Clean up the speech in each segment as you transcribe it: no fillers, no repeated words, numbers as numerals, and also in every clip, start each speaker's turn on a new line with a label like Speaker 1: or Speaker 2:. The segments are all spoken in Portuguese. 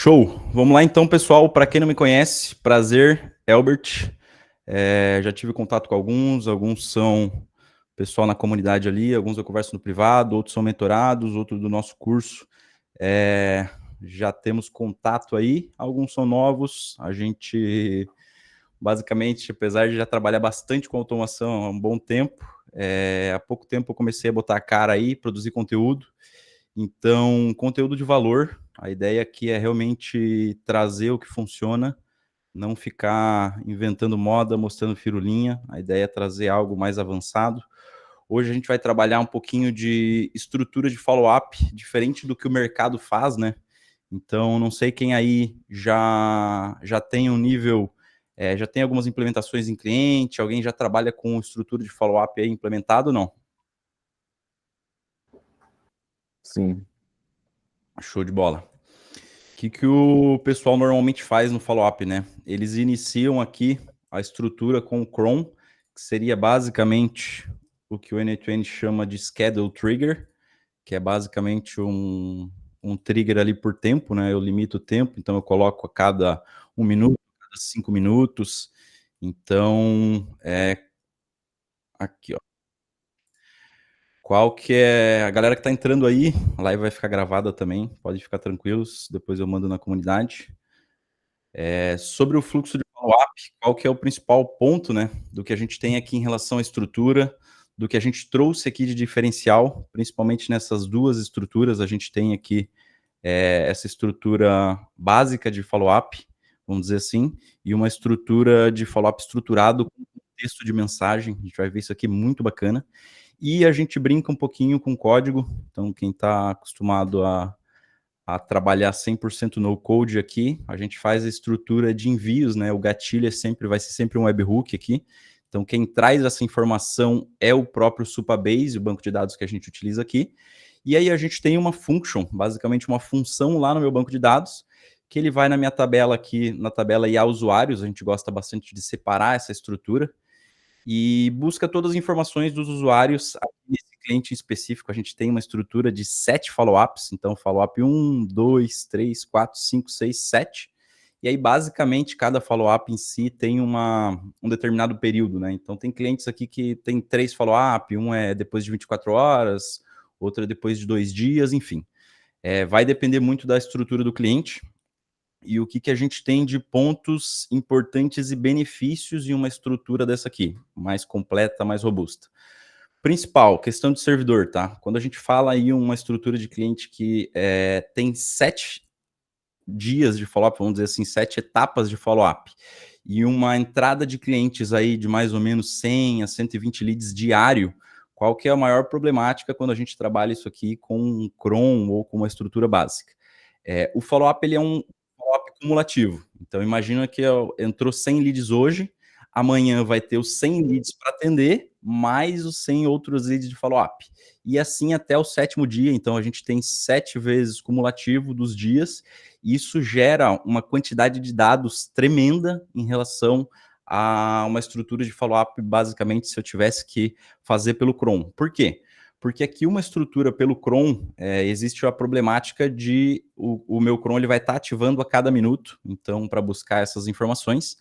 Speaker 1: Show! Vamos lá então, pessoal. Para quem não me conhece, prazer, Elbert. Já tive contato com alguns são pessoal na comunidade ali, alguns eu converso no privado, outros são mentorados, outros do nosso curso. Já temos contato aí, alguns são novos. A gente, basicamente, apesar de já trabalhar bastante com automação há um bom tempo, há pouco tempo eu comecei a botar a cara aí, produzir conteúdo. Então, conteúdo de valor. A ideia aqui é realmente trazer o que funciona, não ficar inventando moda, mostrando firulinha. A ideia é trazer algo mais avançado. Hoje a gente vai trabalhar um pouquinho de estrutura de follow-up, diferente do que o mercado faz, né? Então, não sei quem aí já tem um nível, já tem algumas implementações em cliente, alguém já trabalha com estrutura de follow-up aí implementado ou não?
Speaker 2: Sim.
Speaker 1: Show de bola. O que o pessoal normalmente faz no follow-up, né? Eles iniciam aqui a estrutura com o cron, que seria basicamente o que o N8N chama de schedule trigger, que é basicamente um trigger ali por tempo, né? Eu limito o tempo, então eu coloco a cada 1 minuto, a cada 5 minutos. Então, aqui, ó. Qual que é a galera que tá entrando aí? A live vai ficar gravada também, pode ficar tranquilos, depois eu mando na comunidade. Sobre o fluxo de follow-up, qual que é o principal ponto, né, do que a gente tem aqui em relação à estrutura, do que a gente trouxe aqui de diferencial, principalmente nessas duas estruturas, a gente tem aqui essa estrutura básica de follow-up, vamos dizer assim, e uma estrutura de follow-up estruturado com texto de mensagem, a gente vai ver isso aqui muito bacana. E a gente brinca um pouquinho com código, então quem está acostumado a trabalhar 100% no code aqui, a gente faz a estrutura de envios, né? O gatilho vai ser sempre um webhook aqui. Então, quem traz essa informação é o próprio Supabase, o banco de dados que a gente utiliza aqui. E aí a gente tem uma function, basicamente uma função lá no meu banco de dados, que ele vai na minha tabela aqui, na tabela IA usuários, a gente gosta bastante de separar essa estrutura, e busca todas as informações dos usuários. Aqui nesse cliente específico, a gente tem uma estrutura de 7 follow-ups, então follow-up 1, 2, 3, 4, 5, 6, 7. E aí, basicamente, cada follow-up em si tem um determinado período, né? Então, tem clientes aqui que tem 3 follow-up, um é depois de 24 horas, outro é depois de 2 dias, enfim. Vai depender muito da estrutura do cliente e o que a gente tem de pontos importantes e benefícios em uma estrutura dessa aqui, mais completa, mais robusta. Principal, questão de servidor, tá? Quando a gente fala aí uma estrutura de cliente que tem 7 dias de follow-up, vamos dizer assim, 7 etapas de follow-up, e uma entrada de clientes aí de mais ou menos 100 a 120 leads diário, qual que é a maior problemática quando a gente trabalha isso aqui com um cron ou com uma estrutura básica? O follow-up ele é um follow-up cumulativo. Então, imagina que entrou 100 leads hoje, amanhã vai ter os 100 leads para atender, mais os 100 outros leads de follow-up. E assim até o 7º dia. Então, a gente tem 7 vezes cumulativo dos dias. E isso gera uma quantidade de dados tremenda em relação a uma estrutura de follow-up, basicamente, se eu tivesse que fazer pelo cron. Por quê? Porque aqui uma estrutura pelo cron, existe a problemática de o meu cron ele vai estar ativando a cada minuto, então para buscar essas informações,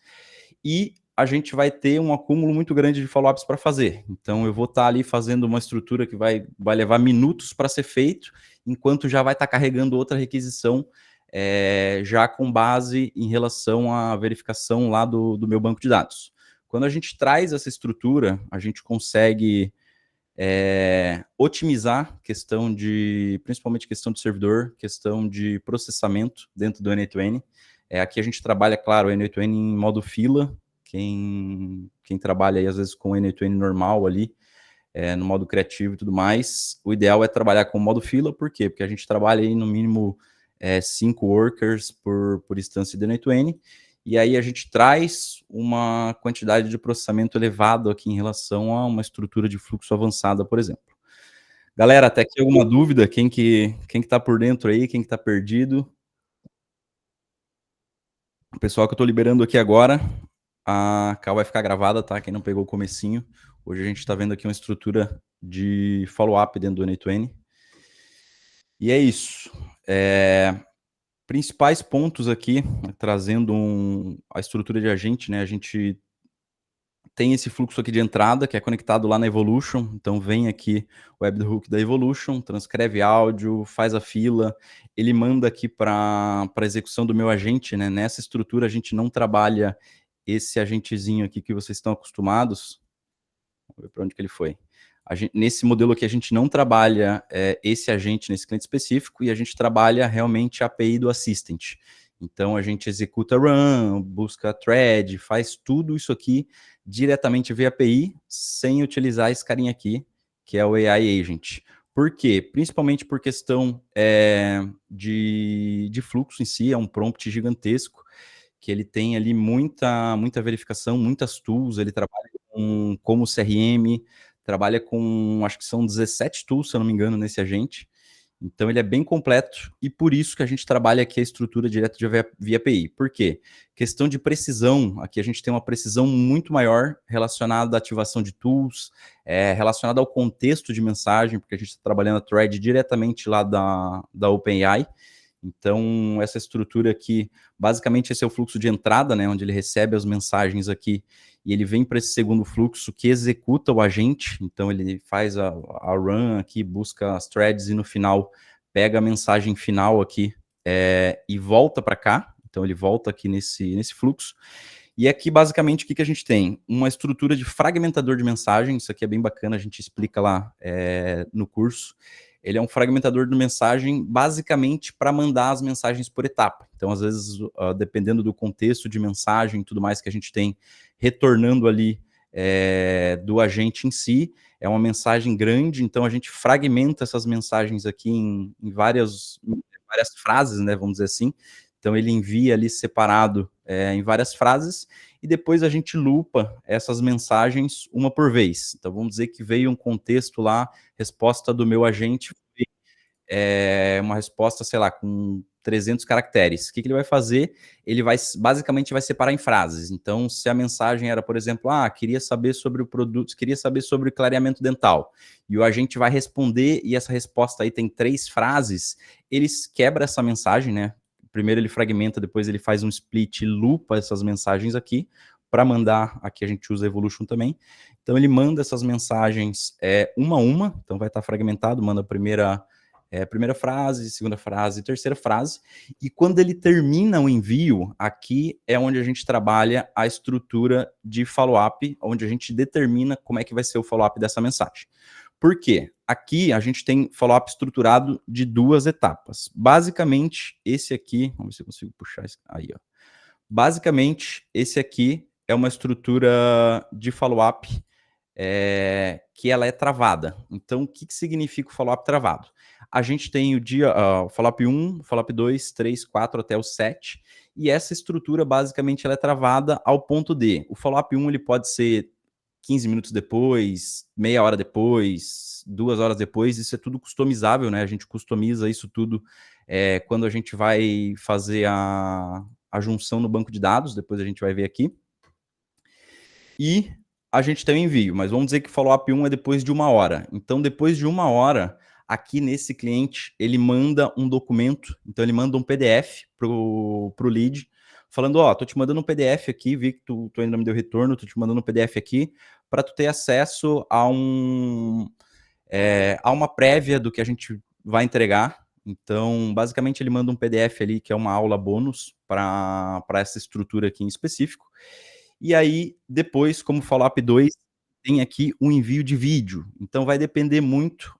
Speaker 1: e a gente vai ter um acúmulo muito grande de follow-ups para fazer. Então eu vou estar ali fazendo uma estrutura que vai levar minutos para ser feito, enquanto já vai estar carregando outra requisição, já com base em relação à verificação lá do meu banco de dados. Quando a gente traz essa estrutura, a gente consegue otimizar principalmente questão de servidor, questão de processamento dentro do N8N. Aqui a gente trabalha, claro, o N8N em modo fila, quem trabalha aí às vezes com o N8N normal ali, no modo criativo e tudo mais, o ideal é trabalhar com o modo fila, por quê? Porque a gente trabalha aí no mínimo 5 workers por instância de N8N, e aí a gente traz uma quantidade de processamento elevado aqui em relação a uma estrutura de fluxo avançada, por exemplo. Galera, até aqui alguma dúvida? Quem que tá por dentro aí? Quem que tá perdido? O pessoal que eu tô liberando aqui agora, a call vai ficar gravada, tá? Quem não pegou o comecinho. Hoje a gente tá vendo aqui uma estrutura de follow-up dentro do N8N. E é isso. Principais pontos aqui, trazendo a estrutura de agente, né, a gente tem esse fluxo aqui de entrada, que é conectado lá na Evolution, então vem aqui o webhook da Evolution, transcreve áudio, faz a fila, ele manda aqui para execução do meu agente, né, nessa estrutura a gente não trabalha esse agentezinho aqui que vocês estão acostumados, vamos ver para onde que ele foi. Nesse modelo aqui a gente não trabalha esse agente nesse cliente específico e a gente trabalha realmente a API do Assistant. Então a gente executa run, busca thread, faz tudo isso aqui diretamente via API, sem utilizar esse carinha aqui, que é o AI Agent. Por quê? Principalmente por questão de fluxo em si, é um prompt gigantesco, que ele tem ali muita verificação, muitas tools, ele trabalha como CRM, trabalha com, acho que são 17 tools, se eu não me engano, nesse agente. Então ele é bem completo e por isso que a gente trabalha aqui a estrutura direto via API. Por quê? Questão de precisão, aqui a gente tem uma precisão muito maior relacionada à ativação de tools, relacionada ao contexto de mensagem, porque a gente está trabalhando a thread diretamente lá da OpenAI. Então, essa estrutura aqui, basicamente esse é o fluxo de entrada, né, onde ele recebe as mensagens aqui e ele vem para esse segundo fluxo que executa o agente. Então, ele faz a run aqui, busca as threads e no final pega a mensagem final aqui e volta para cá. Então, ele volta aqui nesse fluxo. E aqui, basicamente, o que a gente tem? Uma estrutura de fragmentador de mensagem. Isso aqui é bem bacana, a gente explica lá no curso. Ele é um fragmentador de mensagem basicamente para mandar as mensagens por etapa. Então, às vezes, dependendo do contexto de mensagem e tudo mais que a gente tem retornando ali do agente em si, é uma mensagem grande, então a gente fragmenta essas mensagens aqui em várias frases, né, vamos dizer assim. Então, ele envia ali separado em várias frases e depois a gente lupa essas mensagens uma por vez. Então, vamos dizer que veio um contexto lá, resposta do meu agente, uma resposta, sei lá, com 300 caracteres. O que ele vai fazer? Ele basicamente vai separar em frases. Então, se a mensagem era, por exemplo, queria saber sobre o produto, queria saber sobre o clareamento dental, e o agente vai responder, e essa resposta aí tem 3 frases, eles quebra essa mensagem, né? Primeiro ele fragmenta, depois ele faz um split e lupa essas mensagens aqui, para mandar, aqui a gente usa Evolution também. Então ele manda essas mensagens uma a uma, então vai estar fragmentado, manda a primeira frase, segunda frase, terceira frase, e quando ele termina o envio, aqui é onde a gente trabalha a estrutura de follow-up, onde a gente determina como é que vai ser o follow-up dessa mensagem. Por quê? Aqui a gente tem follow-up estruturado de 2 etapas. Basicamente, esse aqui, vamos ver se eu consigo puxar isso aí, ó. Basicamente, esse aqui é uma estrutura de follow-up que ela é travada. Então, o que significa o follow-up travado? A gente tem o follow-up 1, follow-up 2, 3, 4 até o 7, e essa estrutura, basicamente, ela é travada ao ponto de, o follow-up 1 ele pode ser 15 minutos depois, meia hora depois, 2 horas depois, isso é tudo customizável, né? A gente customiza isso tudo quando a gente vai fazer a junção no banco de dados, depois a gente vai ver aqui. E a gente tem o envio, mas vamos dizer que o follow-up 1 é depois de 1 hora. Então, depois de 1 hora, aqui nesse cliente, ele manda um documento, então ele manda um PDF pro lead, falando, tô te mandando um PDF aqui, vi que tu ainda não me deu retorno, tô te mandando um PDF aqui, para tu ter acesso a uma prévia do que a gente vai entregar. Então, basicamente, ele manda um PDF ali, que é uma aula bônus para essa estrutura aqui em específico. E aí, depois, como follow-up 2, tem aqui um envio de vídeo. Então, vai depender muito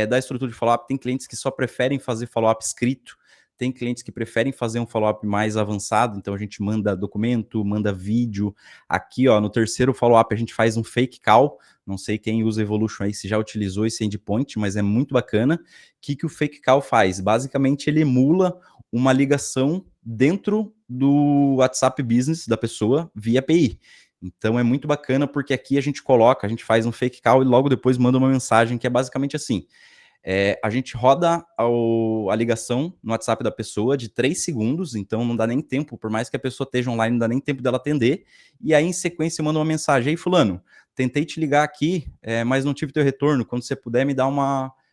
Speaker 1: da estrutura de follow-up. Tem clientes que só preferem fazer follow-up escrito, tem clientes que preferem fazer um follow-up mais avançado, então a gente manda documento, manda vídeo. Aqui, ó, no terceiro follow-up, a gente faz um fake call. Não sei quem usa Evolution aí, se já utilizou esse endpoint, mas é muito bacana. O que o fake call faz? Basicamente, ele emula uma ligação dentro do WhatsApp Business da pessoa via API. Então é muito bacana porque aqui a gente faz um fake call e logo depois manda uma mensagem que é basicamente assim. A gente roda a ligação no WhatsApp da pessoa de 3 segundos, então não dá nem tempo, por mais que a pessoa esteja online, não dá nem tempo dela atender, e aí em sequência manda uma mensagem, ei fulano, tentei te ligar aqui, mas não tive teu retorno, quando você puder me dá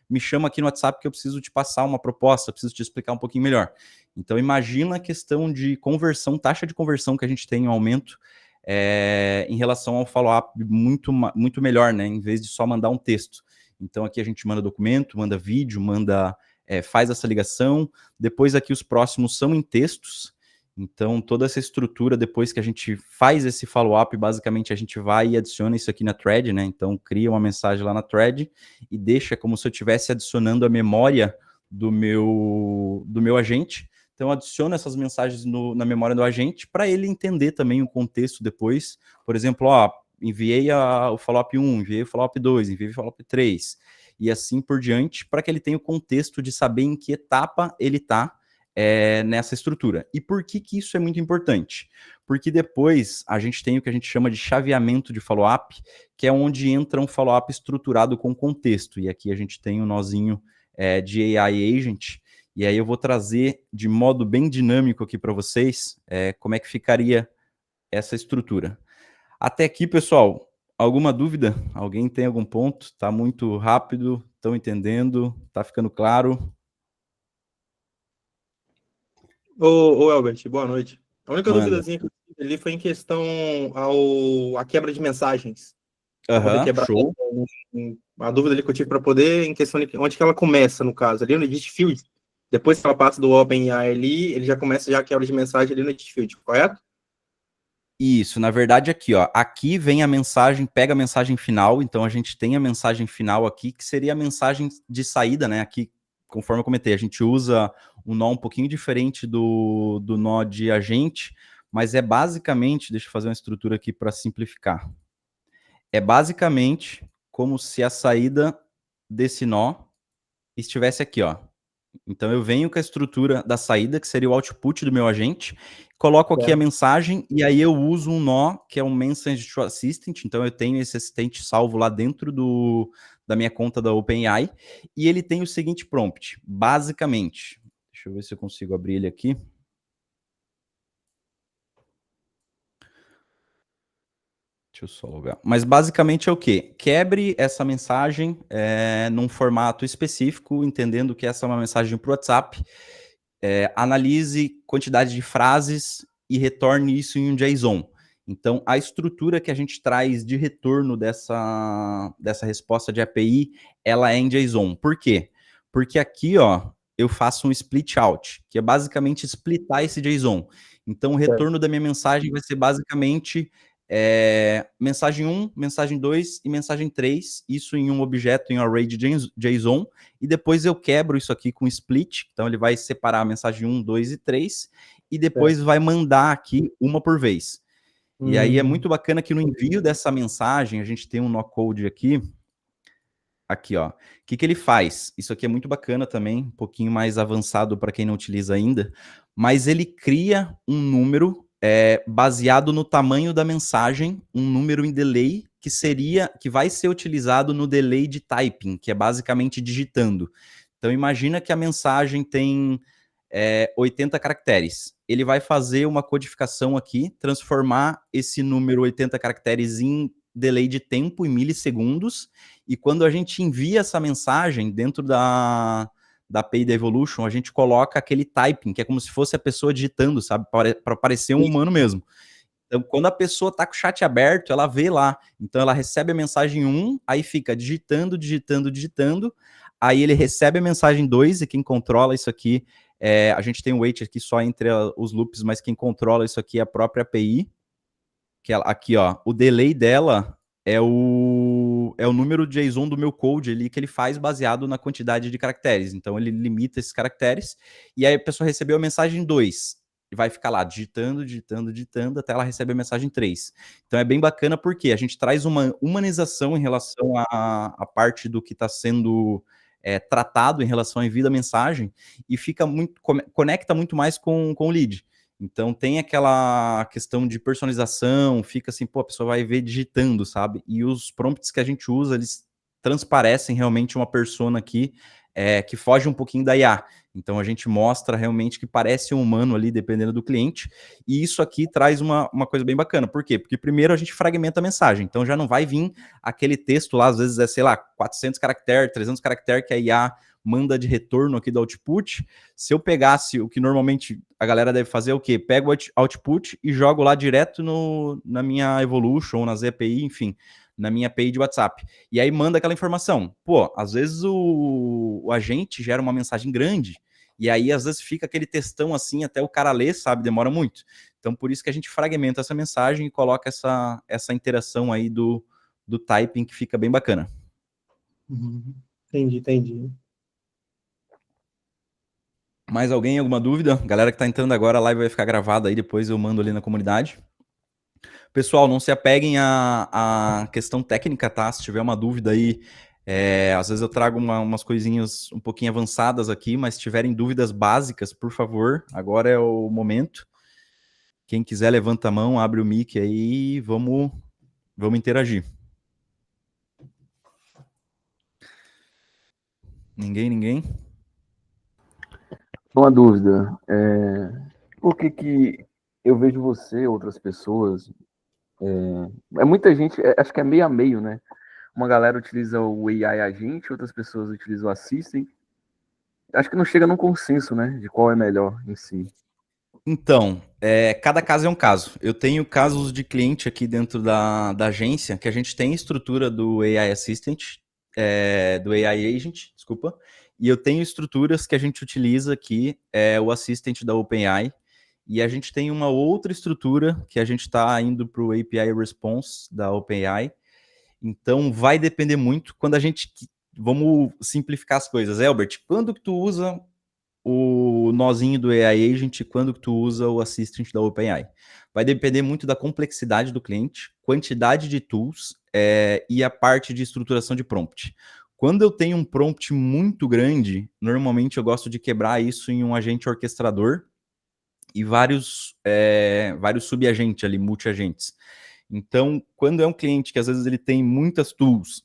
Speaker 1: me chama aqui no WhatsApp que eu preciso te passar uma proposta, preciso te explicar um pouquinho melhor. Então, imagina a questão de conversão, taxa de conversão que a gente tem um aumento em relação ao follow-up muito melhor, né? Em vez de só mandar um texto. Então, aqui a gente manda documento, manda vídeo, faz essa ligação. Depois aqui os próximos são em textos. Então, toda essa estrutura, depois que a gente faz esse follow-up, basicamente a gente vai e adiciona isso aqui na thread, né? Então, cria uma mensagem lá na thread e deixa como se eu estivesse adicionando a memória do meu agente. Então, adiciono essas mensagens na memória do agente para ele entender também o contexto depois. Por exemplo, enviei o follow-up 1, enviei o follow-up 2, enviei o follow-up 3, e assim por diante, para que ele tenha o contexto de saber em que etapa ele está nessa estrutura. E por que isso é muito importante? Porque depois a gente tem o que a gente chama de chaveamento de follow-up, que é onde entra um follow-up estruturado com contexto. E aqui a gente tem um nozinho de AI Agent, e aí eu vou trazer de modo bem dinâmico aqui para vocês como é que ficaria essa estrutura. Até aqui, pessoal, alguma dúvida? Alguém tem algum ponto? Está muito rápido? Estão entendendo? Está ficando claro?
Speaker 2: Ô Elbert, boa noite. A única
Speaker 1: Manda.
Speaker 2: duvidazinha que eu tive ali foi em questão à quebra de mensagens. Para poder
Speaker 1: Aham,
Speaker 2: quebrar
Speaker 1: show.
Speaker 2: a dúvida ali que eu tive para poder, em questão de onde que ela começa, no caso, ali no Edit Field. Depois que ela passa do OpenAI ali, ele já começa já a quebra de mensagem ali no Edit Field, correto?
Speaker 1: Isso, na verdade aqui, ó, aqui vem a mensagem, pega a mensagem final, então a gente tem a mensagem final aqui, que seria a mensagem de saída, né, aqui, conforme eu comentei, a gente usa um nó um pouquinho diferente do nó de agente, mas é basicamente, deixa eu fazer uma estrutura aqui para simplificar, é basicamente como se a saída desse nó estivesse aqui, ó. Então eu venho com a estrutura da saída, que seria o output do meu agente, coloco aqui a mensagem e aí eu uso um nó, que é um Message to Assistant, então eu tenho esse assistente salvo lá dentro da minha conta da OpenAI, e ele tem o seguinte prompt, basicamente, deixa eu ver se eu consigo abrir ele aqui. Deixa eu só logar. Mas basicamente é o quê? Quebre essa mensagem num formato específico, entendendo que essa é uma mensagem para o WhatsApp. Analise quantidade de frases e retorne isso em um JSON. Então, a estrutura que a gente traz de retorno dessa resposta de API, ela é em JSON. Por quê? Porque aqui, ó, eu faço um split out, que é basicamente splitar esse JSON. Então, o retorno da minha mensagem vai ser basicamente mensagem 1, mensagem 2 e mensagem 3, isso em um objeto em array de JSON, e depois eu quebro isso aqui com split, então ele vai separar a mensagem 1, 2 e 3, e depois vai mandar aqui uma por vez. E aí é muito bacana que no envio dessa mensagem, a gente tem um no-code aqui, ó. O que ele faz? Isso aqui é muito bacana também, um pouquinho mais avançado para quem não utiliza ainda, mas ele cria um número baseado no tamanho da mensagem, um número em delay que vai ser utilizado no delay de typing, que é basicamente digitando. Então imagina que a mensagem tem 80 caracteres. Ele vai fazer uma codificação aqui, transformar esse número 80 caracteres em delay de tempo em milissegundos, e quando a gente envia essa mensagem dentro da API da Evolution, a gente coloca aquele typing, que é como se fosse a pessoa digitando, sabe? Para parecer um humano mesmo. Então, quando a pessoa está com o chat aberto, ela vê lá. Então, ela recebe a mensagem 1, aí fica digitando, digitando, digitando. Aí ele recebe a mensagem 2, e quem controla isso aqui, a gente tem um wait aqui só entre os loops, mas quem controla isso aqui é a própria API. Que ela, aqui, ó, o delay dela é o número de JSON do meu code ali que ele faz baseado na quantidade de caracteres. Então, ele limita esses caracteres. E aí a pessoa recebeu a mensagem 2 e vai ficar lá digitando, digitando, digitando, até ela receber a mensagem 3. Então é bem bacana porque a gente traz uma humanização em relação à parte do que está sendo tratado em relação ao envio da mensagem e fica muito, conecta muito mais com o lead. Então tem aquela questão de personalização, fica assim, pô, a pessoa vai ver digitando, sabe? E os prompts que a gente usa, eles transparecem realmente uma persona aqui que foge um pouquinho da IA. Então a gente mostra realmente que parece um humano ali, dependendo do cliente, e isso aqui traz uma coisa bem bacana. Por quê? Porque primeiro a gente fragmenta a mensagem, então já não vai vir aquele texto lá, às vezes sei lá, 400 caracteres, 300 caracteres que a IA manda de retorno aqui do output. Se eu pegasse o que normalmente a galera deve fazer, é o quê? Pego o output e jogo lá direto na minha Evolution, na ZPI, enfim, na minha API de WhatsApp. E aí manda aquela informação. Pô, às vezes o agente gera uma mensagem grande, e aí às vezes fica aquele textão assim, até o cara ler, sabe? Demora muito. Então por isso que a gente fragmenta essa mensagem e coloca essa interação aí do typing, que fica bem bacana.
Speaker 2: Entendi.
Speaker 1: Mais alguém? Alguma dúvida? Galera que tá entrando agora, a live vai ficar gravada aí, depois eu mando ali na comunidade. Pessoal, não se apeguem à questão técnica, tá? Se tiver uma dúvida aí, às vezes eu trago umas coisinhas um pouquinho avançadas aqui, mas se tiverem dúvidas básicas, por favor, agora é o momento. Quem quiser, levanta a mão, abre o mic aí e vamos interagir. Ninguém?
Speaker 3: Uma dúvida. Por que eu vejo você, outras pessoas, muita gente, acho que é meio a meio, né? Uma galera utiliza o AI agente, outras pessoas utilizam o Assistant. Acho que não chega num consenso, né? De qual é melhor em si.
Speaker 1: Então, cada caso é um caso. Eu tenho casos de cliente aqui dentro da agência que a gente tem estrutura do AI Assistant, do AI Agent, desculpa, e eu tenho estruturas que a gente utiliza aqui, o Assistant da OpenAI, e a gente tem uma outra estrutura que a gente está indo para o API Response da OpenAI. Então, vai depender muito quando a gente... Vamos simplificar as coisas. Elbert, quando que tu usa o nozinho do AI Agent, quando que tu usa o Assistant da OpenAI? Vai depender muito da complexidade do cliente, quantidade de tools e a parte de estruturação de prompt. Quando eu tenho um prompt muito grande, normalmente eu gosto de quebrar isso em um agente orquestrador e vários subagentes ali, multi-agentes. Então, quando é um cliente que às vezes ele tem muitas tools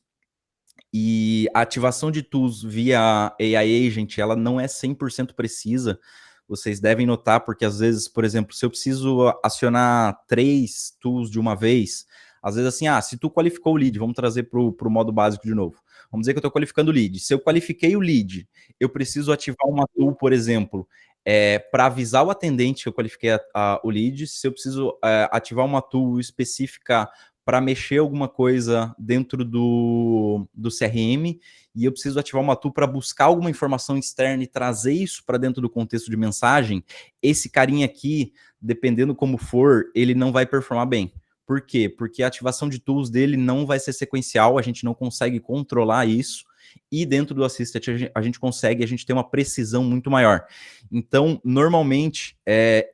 Speaker 1: e a ativação de tools via AI Agent, ela não é 100% precisa, vocês devem notar, porque às vezes, por exemplo, se eu preciso acionar 3 tools de uma vez, às vezes assim, se tu qualificou o lead, vamos trazer para o modo básico de novo. Vamos dizer que eu estou qualificando o lead. Se eu qualifiquei o lead, eu preciso ativar uma tool, por exemplo, para avisar o atendente que eu qualifiquei o lead. Se eu preciso ativar uma tool específica para mexer alguma coisa dentro do CRM, e eu preciso ativar uma tool para buscar alguma informação externa e trazer isso para dentro do contexto de mensagem, esse carinha aqui, dependendo como for, ele não vai performar bem. Por quê? Porque a ativação de tools dele não vai ser sequencial, a gente não consegue controlar isso, e dentro do Assistant a gente tem uma precisão muito maior. Então, normalmente,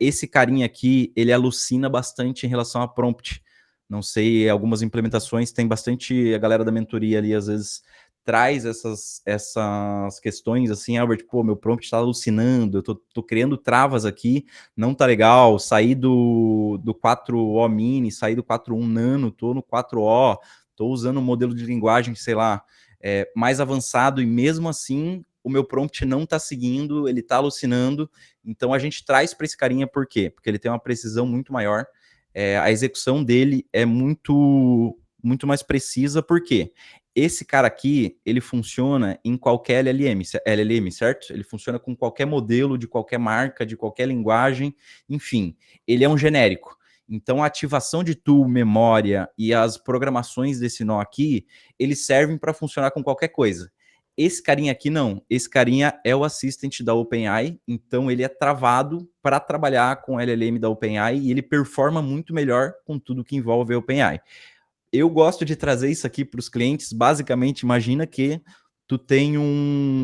Speaker 1: esse carinha aqui, ele alucina bastante em relação a prompt. Não sei, algumas implementações tem bastante, a galera da mentoria ali às vezes traz essas questões assim, Albert, pô, meu prompt está alucinando, eu tô criando travas aqui, não tá legal, saí do 4O mini, saí do 4.1 nano, tô no 4O, tô usando um modelo de linguagem, sei lá, mais avançado, e mesmo assim o meu prompt não tá seguindo, ele tá alucinando. Então a gente traz para esse carinha, por quê? Porque ele tem uma precisão muito maior, a execução dele é muito mais precisa, porque esse cara aqui, ele funciona em qualquer LLM, certo? Ele funciona com qualquer modelo, de qualquer marca, de qualquer linguagem, enfim, ele é um genérico. Então, a ativação de tool, memória e as programações desse nó aqui, eles servem para funcionar com qualquer coisa. Esse carinha aqui não. Esse carinha é o Assistant da OpenAI, então ele é travado para trabalhar com o LLM da OpenAI e ele performa muito melhor com tudo que envolve a OpenAI. Eu gosto de trazer isso aqui para os clientes. Basicamente, imagina que tu tem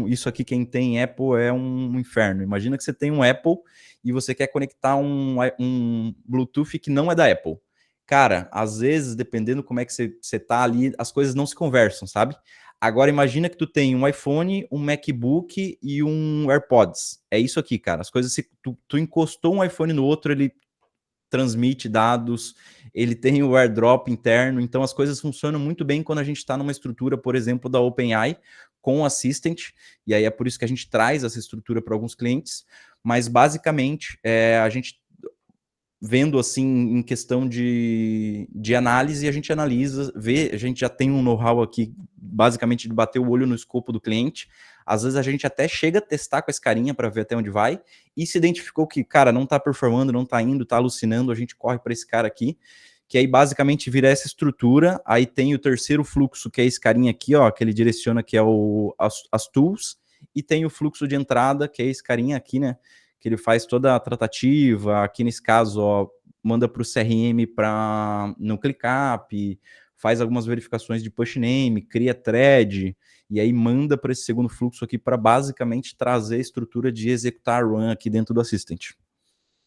Speaker 1: isso aqui, quem tem Apple é um inferno. Imagina que você tem um Apple e você quer conectar um Bluetooth que não é da Apple. Cara, às vezes, dependendo como é que você tá ali, as coisas não se conversam, sabe? Agora, imagina que tu tem um iPhone, um MacBook e um AirPods. É isso aqui, cara. As coisas, se tu encostou um iPhone no outro, ele transmite dados, ele tem o AirDrop interno, então as coisas funcionam muito bem quando a gente está numa estrutura, por exemplo, da OpenAI, com o Assistant, e aí é por isso que a gente traz essa estrutura para alguns clientes, mas basicamente a gente vendo assim em questão de análise, a gente analisa, vê, a gente já tem um know-how aqui, basicamente de bater o olho no escopo do cliente, às vezes a gente até chega a testar com esse carinha para ver até onde vai, e se identificou que, cara, não tá performando, não tá indo, tá alucinando, a gente corre para esse cara aqui, que aí basicamente vira essa estrutura, aí tem o terceiro fluxo, que é esse carinha aqui, ó, que ele direciona, que é as tools, e tem o fluxo de entrada, que é esse carinha aqui, né, que ele faz toda a tratativa, aqui nesse caso, ó, manda para o CRM no ClickUp, faz algumas verificações de push name, cria thread, e aí manda para esse segundo fluxo aqui para basicamente trazer a estrutura de executar a run aqui dentro do Assistant.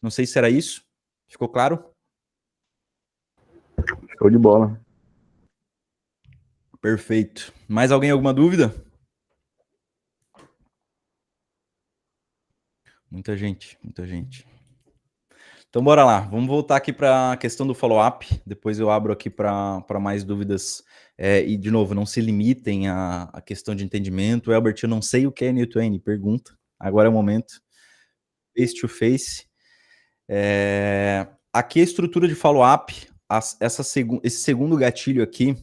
Speaker 1: Não sei se era isso, ficou claro?
Speaker 3: Show de bola.
Speaker 1: Perfeito. Mais alguém, alguma dúvida? Muita gente, muita gente. Então, bora lá. Vamos voltar aqui para a questão do follow-up. Depois eu abro aqui para mais dúvidas. E, de novo, não se limitem à questão de entendimento. Elbert, eu não sei o que é N8N. Pergunta. Agora é o momento. Face to face. Aqui a estrutura de follow-up, esse segundo gatilho aqui,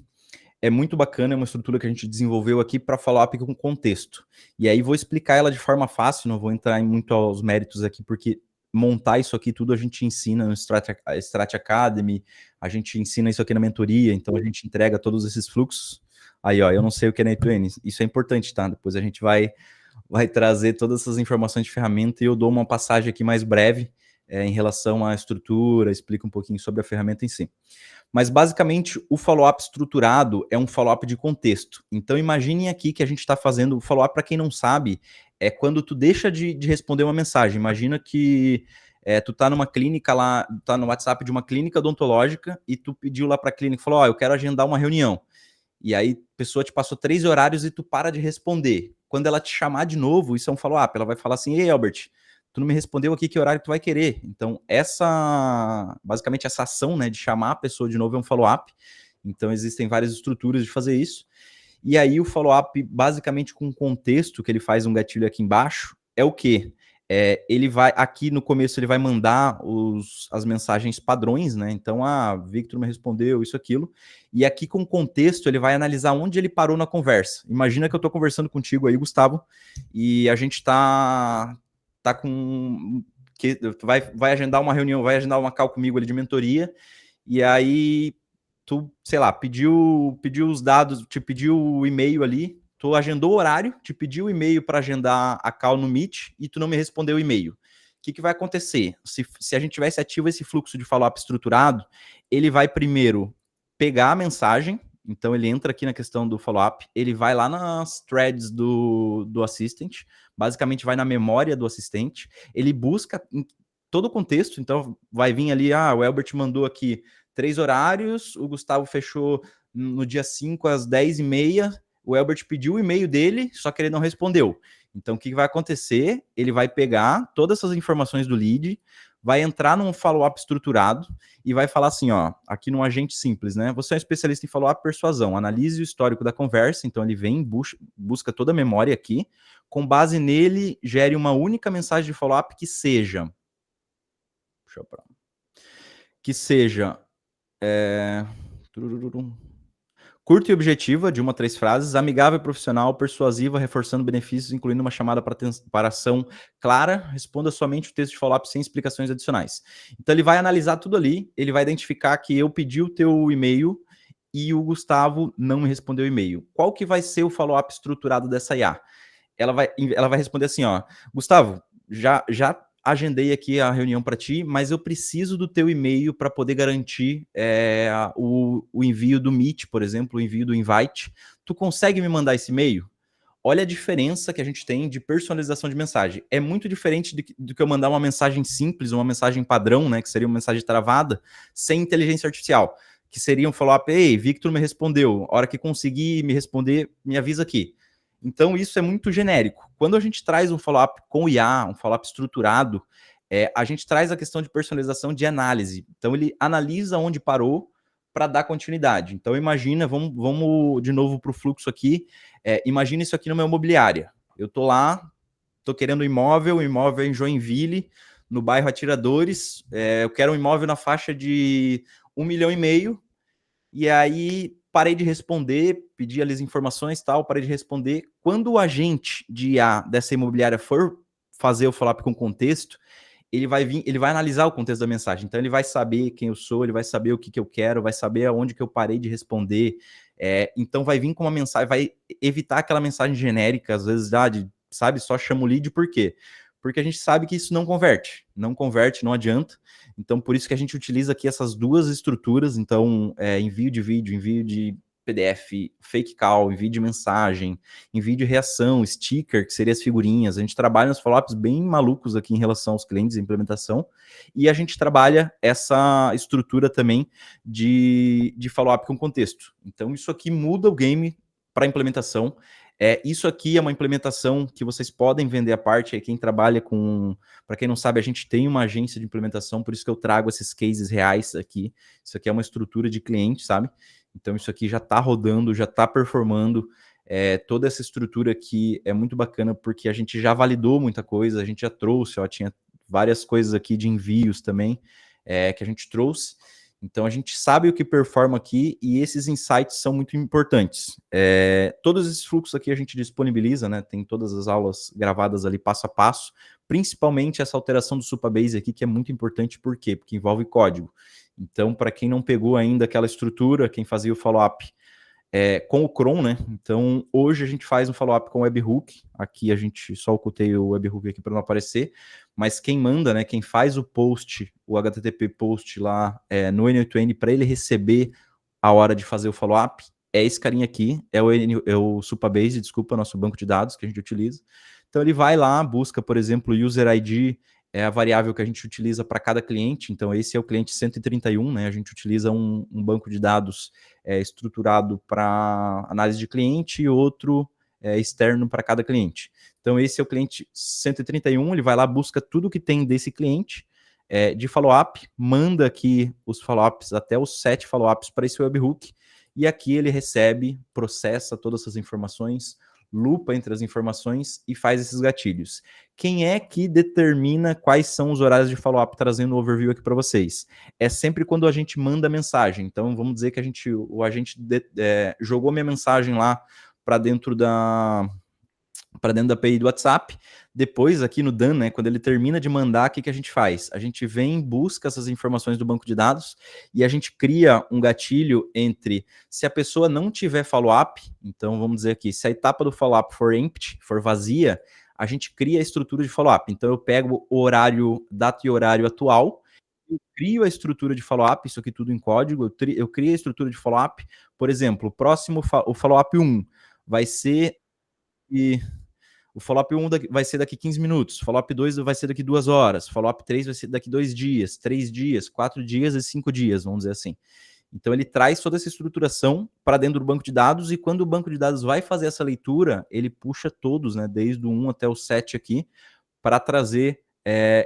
Speaker 1: é muito bacana, é uma estrutura que a gente desenvolveu aqui para follow-up com contexto. E aí vou explicar ela de forma fácil, não vou entrar muito aos méritos aqui, porque montar isso aqui tudo a gente ensina no Strat Academy, a gente ensina isso aqui na mentoria, então a gente entrega todos esses fluxos. Aí, ó, eu não sei o que é N8N, isso é importante, tá? Depois a gente vai trazer todas essas informações de ferramenta e eu dou uma passagem aqui mais breve em relação à estrutura, explico um pouquinho sobre a ferramenta em si. Mas, basicamente, o follow-up estruturado é um follow-up de contexto. Então, imaginem aqui que a gente está fazendo o follow-up, para quem não sabe, é quando tu deixa de responder uma mensagem. Imagina que tu tá numa clínica lá, tá no WhatsApp de uma clínica odontológica e tu pediu lá para a clínica, falou, ó, eu quero agendar uma reunião. E aí a pessoa te passou 3 horários e tu para de responder. Quando ela te chamar de novo, isso é um follow-up. Ela vai falar assim, ei, Albert, tu não me respondeu aqui que horário tu vai querer. Então, basicamente essa ação, né, de chamar a pessoa de novo é um follow-up. Então, existem várias estruturas de fazer isso. E aí, o follow-up, basicamente com contexto, que ele faz um gatilho aqui embaixo, é o quê? Ele vai, aqui no começo, ele vai mandar as mensagens padrões, né? Então, Victor me respondeu, isso, aquilo. E aqui com contexto, ele vai analisar onde ele parou na conversa. Imagina que eu tô conversando contigo aí, Gustavo, e a gente tá com... que vai agendar uma reunião, vai agendar uma call comigo ali de mentoria, e aí tu, sei lá, pediu os dados, te pediu o e-mail ali, tu agendou o horário, te pediu o e-mail para agendar a call no Meet e tu não me respondeu o e-mail. O que vai acontecer? Se a gente tivesse ativo esse fluxo de follow-up estruturado, ele vai primeiro pegar a mensagem, então ele entra aqui na questão do follow-up, ele vai lá nas threads do Assistant, basicamente vai na memória do assistente, ele busca em todo o contexto, então vai vir ali, o Elbert mandou aqui 3 horários, o Gustavo fechou no dia 5 às 10h30, o Elbert pediu o e-mail dele, só que ele não respondeu. Então, o que vai acontecer? Ele vai pegar todas essas informações do lead, vai entrar num follow-up estruturado e vai falar assim, ó, aqui num agente simples, né? Você é um especialista em follow-up persuasão, analise o histórico da conversa, então ele vem, busca toda a memória aqui, com base nele, gere uma única mensagem de follow-up que seja... curta e objetiva, de 1 a 3 frases, amigável e profissional, persuasiva, reforçando benefícios, incluindo uma chamada para ação clara, responda somente o texto de follow-up sem explicações adicionais. Então ele vai analisar tudo ali, ele vai identificar que eu pedi o teu e-mail e o Gustavo não me respondeu o e-mail. Qual que vai ser o follow-up estruturado dessa IA? Ela vai responder assim, ó, Gustavo, já agendei aqui a reunião para ti, mas eu preciso do teu e-mail para poder garantir o envio do Meet, por exemplo, o envio do invite. Tu consegue me mandar esse e-mail? Olha a diferença que a gente tem de personalização de mensagem. É muito diferente do que eu mandar uma mensagem simples, uma mensagem padrão, né, que seria uma mensagem travada, sem inteligência artificial, que seria um follow-up, ei, Victor me respondeu, a hora que conseguir me responder, me avisa aqui. Então, isso é muito genérico. Quando a gente traz um follow-up com IA, um follow-up estruturado, a gente traz a questão de personalização de análise. Então, ele analisa onde parou, para dar continuidade. Então, imagina, vamos de novo para o fluxo aqui. Imagina isso aqui numa imobiliária. Eu estou lá, estou querendo um imóvel em Joinville, no bairro Atiradores. Eu quero um imóvel na faixa de 1,5 milhão. E aí parei de responder, pedi ali as informações e tal, parei de responder. Quando o agente de IA dessa imobiliária for fazer o follow-up com contexto, ele vai analisar o contexto da mensagem. Então ele vai saber quem eu sou, ele vai saber o que eu quero, vai saber aonde que eu parei de responder. Então vai vir com uma mensagem, vai evitar aquela mensagem genérica, às vezes, sabe, só chama o lead, por quê? Porque a gente sabe que isso não converte, não adianta. Então, por isso que a gente utiliza aqui essas duas estruturas. Então, envio de vídeo, envio de PDF, fake call, envio de mensagem, envio de reação, sticker, que seria as figurinhas. A gente trabalha nos follow-ups bem malucos aqui em relação aos clientes, implementação. E a gente trabalha essa estrutura também de follow-up com contexto. Então, isso aqui muda o game para implementação. Isso aqui é uma implementação que vocês podem vender à parte. Quem trabalha com... Para quem não sabe, a gente tem uma agência de implementação, por isso que eu trago esses cases reais aqui. Isso aqui é uma estrutura de cliente, sabe? Então, isso aqui já está rodando, já está performando. Toda essa estrutura aqui é muito bacana, porque a gente já validou muita coisa, a gente já trouxe, tinha várias coisas aqui de envios também, que a gente trouxe. Então, a gente sabe o que performa aqui e esses insights são muito importantes. Todos esses fluxos aqui a gente disponibiliza, né? Tem todas as aulas gravadas ali passo a passo, principalmente essa alteração do Supabase aqui, que é muito importante. Por quê? Porque envolve código. Então, para quem não pegou ainda aquela estrutura, quem fazia o follow-up com o Chrome, né? Então, hoje a gente faz um follow-up com o webhook. Aqui a gente só ocultei o webhook aqui para não aparecer, mas quem manda, né? Quem faz o post, o HTTP post lá no N8N para ele receber a hora de fazer o follow-up, é esse carinha aqui, é o Supabase, desculpa, nosso banco de dados que a gente utiliza. Então, ele vai lá, busca, por exemplo, o user ID, é a variável que a gente utiliza para cada cliente. Então, esse é o cliente 131, né? A gente utiliza um banco de dados estruturado para análise de cliente e outro externo para cada cliente. Então, esse é o cliente 131, ele vai lá, busca tudo que tem desse cliente de follow-up, manda aqui os follow-ups, até os 7 follow-ups para esse webhook, e aqui ele recebe, processa todas essas informações, lupa entre as informações e faz esses gatilhos. Quem é que determina quais são os horários de follow-up, trazendo o overview aqui para vocês? É sempre quando a gente manda mensagem. Então, vamos dizer que o agente jogou minha mensagem lá para dentro da API do WhatsApp. Depois, aqui no done, né, quando ele termina de mandar, o que a gente faz? A gente vem, busca essas informações do banco de dados e a gente cria um gatilho entre, se a pessoa não tiver follow-up, então vamos dizer aqui, se a etapa do follow-up for empty, for vazia, a gente cria a estrutura de follow-up. Então eu pego o horário, data e horário atual, eu crio a estrutura de follow-up, isso aqui tudo em código, eu crio a estrutura de follow-up. Por exemplo, o follow-up 1 vai ser... O follow-up 1 vai ser daqui 15 minutos, follow-up 2 vai ser daqui 2 horas, follow-up 3 vai ser daqui 2 dias, 3 dias, 4 dias e 5 dias, vamos dizer assim. Então ele traz toda essa estruturação para dentro do banco de dados, e quando o banco de dados vai fazer essa leitura, ele puxa todos, né, desde o 1 até o 7 aqui, para trazer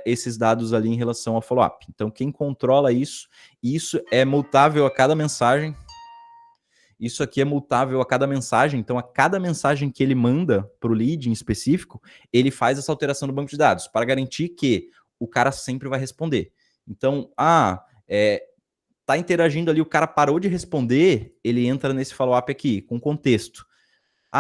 Speaker 1: esses dados ali em relação ao follow-up. Então quem controla isso é multável a cada mensagem. Isso aqui é multável a cada mensagem, então a cada mensagem que ele manda para o lead em específico, ele faz essa alteração do banco de dados, para garantir que o cara sempre vai responder. Então, tá interagindo ali, o cara parou de responder, ele entra nesse follow-up aqui, com contexto.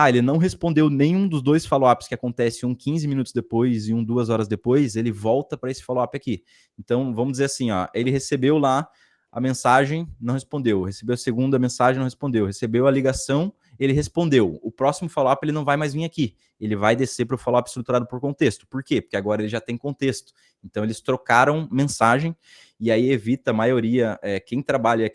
Speaker 1: Ele não respondeu nenhum dos 2 follow-ups que acontece um 15 minutos depois e um 2 horas depois, ele volta para esse follow-up aqui. Então, vamos dizer assim, ele recebeu lá a mensagem, não respondeu. Recebeu a segunda mensagem, não respondeu. Recebeu a ligação, ele respondeu. O próximo follow-up ele não vai mais vir aqui. Ele vai descer para o follow-up estruturado por contexto. Por quê? Porque agora ele já tem contexto. Então, eles trocaram mensagem e aí evita a maioria. Quem trabalha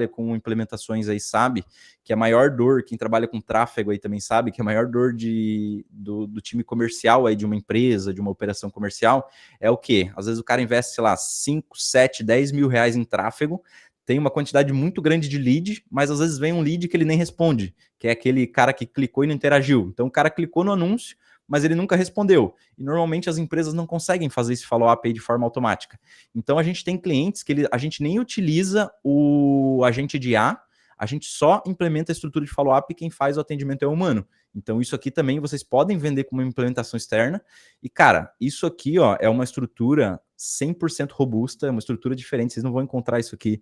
Speaker 1: com implementações aí sabe que a maior dor, quem trabalha com tráfego aí também sabe que a maior dor do time comercial aí de uma empresa, de uma operação comercial, é o quê? Às vezes o cara investe, sei lá, 5, 7, 10 mil reais em tráfego, tem uma quantidade muito grande de lead, mas às vezes vem um lead que ele nem responde, que é aquele cara que clicou e não interagiu. Então o cara clicou no anúncio, mas ele nunca respondeu. E normalmente as empresas não conseguem fazer esse follow-up aí de forma automática. Então a gente tem clientes que a gente nem utiliza o agente de IA, a gente só implementa a estrutura de follow-up e quem faz o atendimento é o humano. Então isso aqui também vocês podem vender como uma implementação externa. E cara, isso aqui ó, é uma estrutura 100% robusta, é uma estrutura diferente, vocês não vão encontrar isso aqui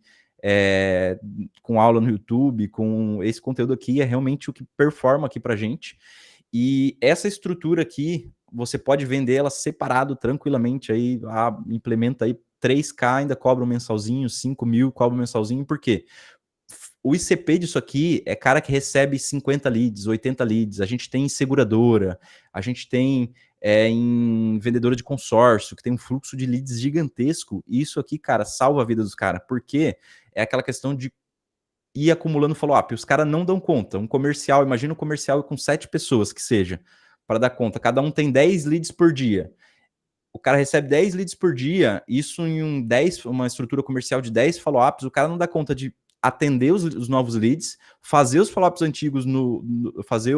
Speaker 1: com aula no YouTube, com esse conteúdo aqui, é realmente o que performa aqui pra gente. E essa estrutura aqui, você pode vender ela separado tranquilamente, aí implementa aí 3K, ainda cobra um mensalzinho, 5 mil, cobra um mensalzinho, por quê? O ICP disso aqui é cara que recebe 50 leads, 80 leads, a gente tem em seguradora, a gente tem em vendedora de consórcio, que tem um fluxo de leads gigantesco, e isso aqui, cara, salva a vida dos caras, porque é aquela questão de ir acumulando follow-up, os caras não dão conta, um comercial, imagina um comercial com 7 pessoas, que seja, para dar conta, cada um tem 10 leads por dia, o cara recebe 10 leads por dia, isso em uma estrutura comercial de 10 follow-ups, o cara não dá conta de atender os novos leads, fazer os follow-ups antigos, fazer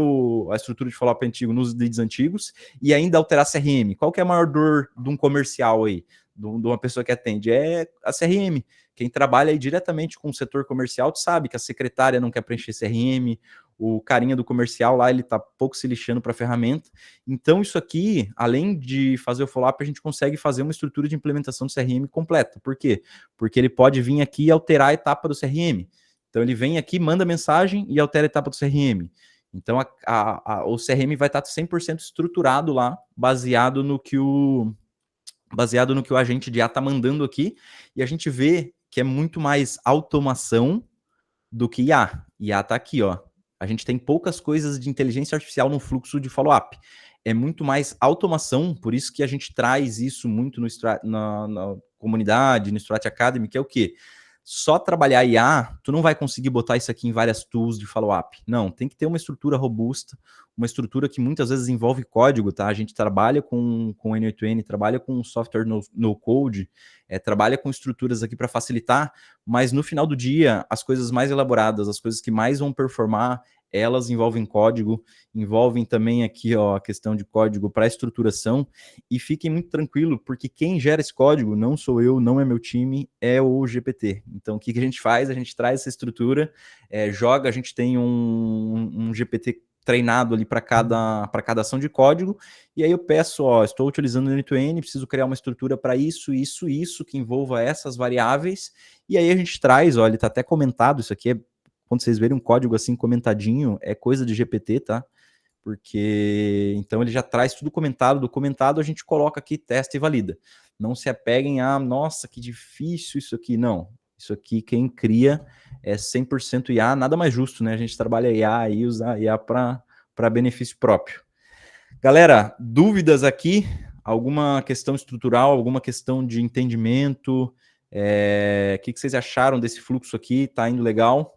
Speaker 1: a estrutura de follow-up antigo nos leads antigos e ainda alterar CRM. Qual que é a maior dor de um comercial aí, de uma pessoa que atende? É a CRM. Quem trabalha aí diretamente com o setor comercial sabe que a secretária não quer preencher CRM, o carinha do comercial lá, ele tá pouco se lixando para a ferramenta. Então isso aqui, além de fazer o follow-up, a gente consegue fazer uma estrutura de implementação do CRM completa. Por quê? Porque ele pode vir aqui e alterar a etapa do CRM. Então ele vem aqui, manda mensagem e altera a etapa do CRM. Então o CRM vai estar 100% estruturado lá, baseado no que o agente de IA está mandando aqui, e a gente vê que é muito mais automação do que IA. IA está aqui, ó. A gente tem poucas coisas de inteligência artificial no fluxo de follow-up. É muito mais automação, por isso que a gente traz isso muito na comunidade, no Strat Academy, que é o quê? Só trabalhar IA, tu não vai conseguir botar isso aqui em várias tools de follow-up. Não, tem que ter uma estrutura robusta, uma estrutura que muitas vezes envolve código, tá? A gente trabalha com N8N, trabalha com software no code, trabalha com estruturas aqui para facilitar, mas no final do dia, as coisas mais elaboradas, as coisas que mais vão performar, elas envolvem código, envolvem também aqui ó, a questão de código para estruturação, e fiquem muito tranquilo, porque quem gera esse código não sou eu, não é meu time, é o GPT. Então o que a gente faz? A gente traz essa estrutura, joga, a gente tem um GPT treinado ali para cada ação de código, e aí eu peço, ó, estou utilizando o N2N, preciso criar uma estrutura para isso, que envolva essas variáveis, e aí a gente traz, ó, ele está até comentado, isso aqui quando vocês verem um código assim comentadinho, é coisa de GPT, tá? Porque, então ele já traz tudo comentado, do comentado a gente coloca aqui, testa e valida. Não se apeguem a, nossa, que difícil isso aqui, não. Isso aqui quem cria é 100% IA, nada mais justo, né? A gente trabalha IA e usa IA para benefício próprio. Galera, dúvidas aqui? Alguma questão estrutural, alguma questão de entendimento? O que vocês acharam desse fluxo aqui? Tá indo legal?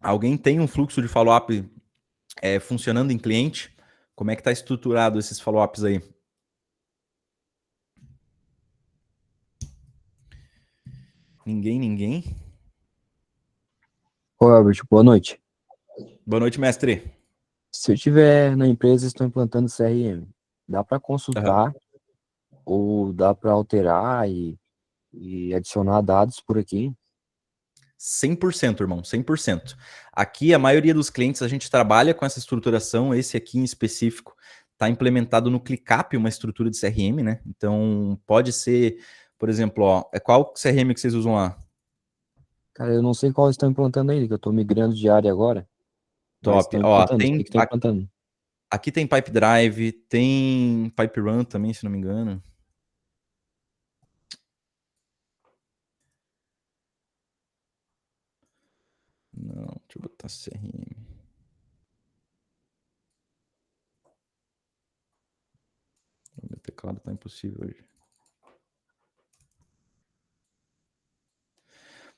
Speaker 1: Alguém tem um fluxo de follow-up funcionando em cliente? Como é que está estruturado esses follow-ups aí? Ninguém?
Speaker 4: Ô, Albert, boa noite.
Speaker 1: Boa noite, mestre.
Speaker 4: Se eu estiver na empresa e estou implantando CRM, dá para consultar ou dá para alterar e adicionar dados por aqui?
Speaker 1: 100%, irmão, 100%. Aqui, a maioria dos clientes, a gente trabalha com essa estruturação, esse aqui em específico está implementado no ClickUp, uma estrutura de CRM, né? Então, pode ser, por exemplo, ó, qual CRM que vocês usam lá?
Speaker 4: Cara, eu não sei qual estão implantando ainda, que eu estou migrando de área agora.
Speaker 1: Top. Ó,
Speaker 4: tem que implantando.
Speaker 1: Aqui tem Pipedrive, tem PipeRun também, se não me engano. Não, deixa eu botar CRM. Meu teclado tá impossível hoje.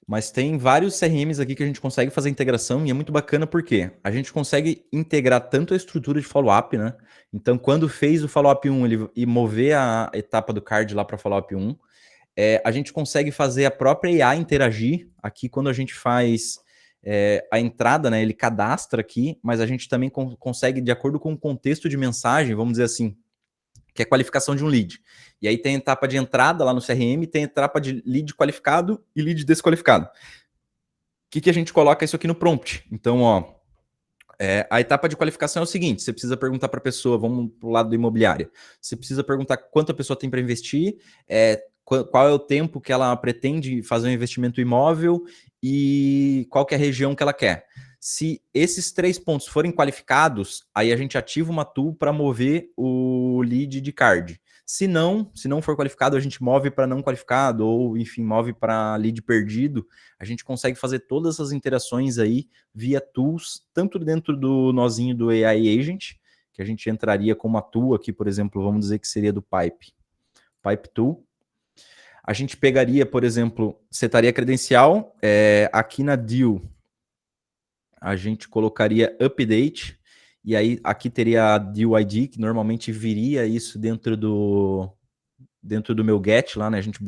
Speaker 1: Mas tem vários CRMs aqui que a gente consegue fazer integração e é muito bacana porque a gente consegue integrar tanto a estrutura de follow-up, né? Então, quando fez o follow-up 1 e mover a etapa do card lá para follow-up 1, a gente consegue fazer a própria IA interagir. Aqui, quando a gente faz a entrada, né, ele cadastra aqui, mas a gente também consegue, de acordo com o contexto de mensagem, vamos dizer assim, que é a qualificação de um lead. E aí tem a etapa de entrada lá no CRM, tem a etapa de lead qualificado e lead desqualificado. O que a gente coloca isso aqui no prompt? Então, ó, a etapa de qualificação é o seguinte, você precisa perguntar para a pessoa, vamos para o lado do imobiliário, você precisa perguntar quanto a pessoa tem para investir, qual é o tempo que ela pretende fazer um investimento imóvel e qual que é a região que ela quer. Se esses 3 pontos forem qualificados, aí a gente ativa uma tool para mover o lead de card. Se não for qualificado, a gente move para não qualificado, ou enfim, move para lead perdido. A gente consegue fazer todas essas interações aí via tools, tanto dentro do nozinho do AI Agent, que a gente entraria com uma tool aqui, por exemplo, vamos dizer que seria do Pipe Tool. A gente pegaria, por exemplo, setaria credencial, aqui na deal, a gente colocaria update, e aí aqui teria a deal ID, que normalmente viria isso dentro do meu get lá, né? A gente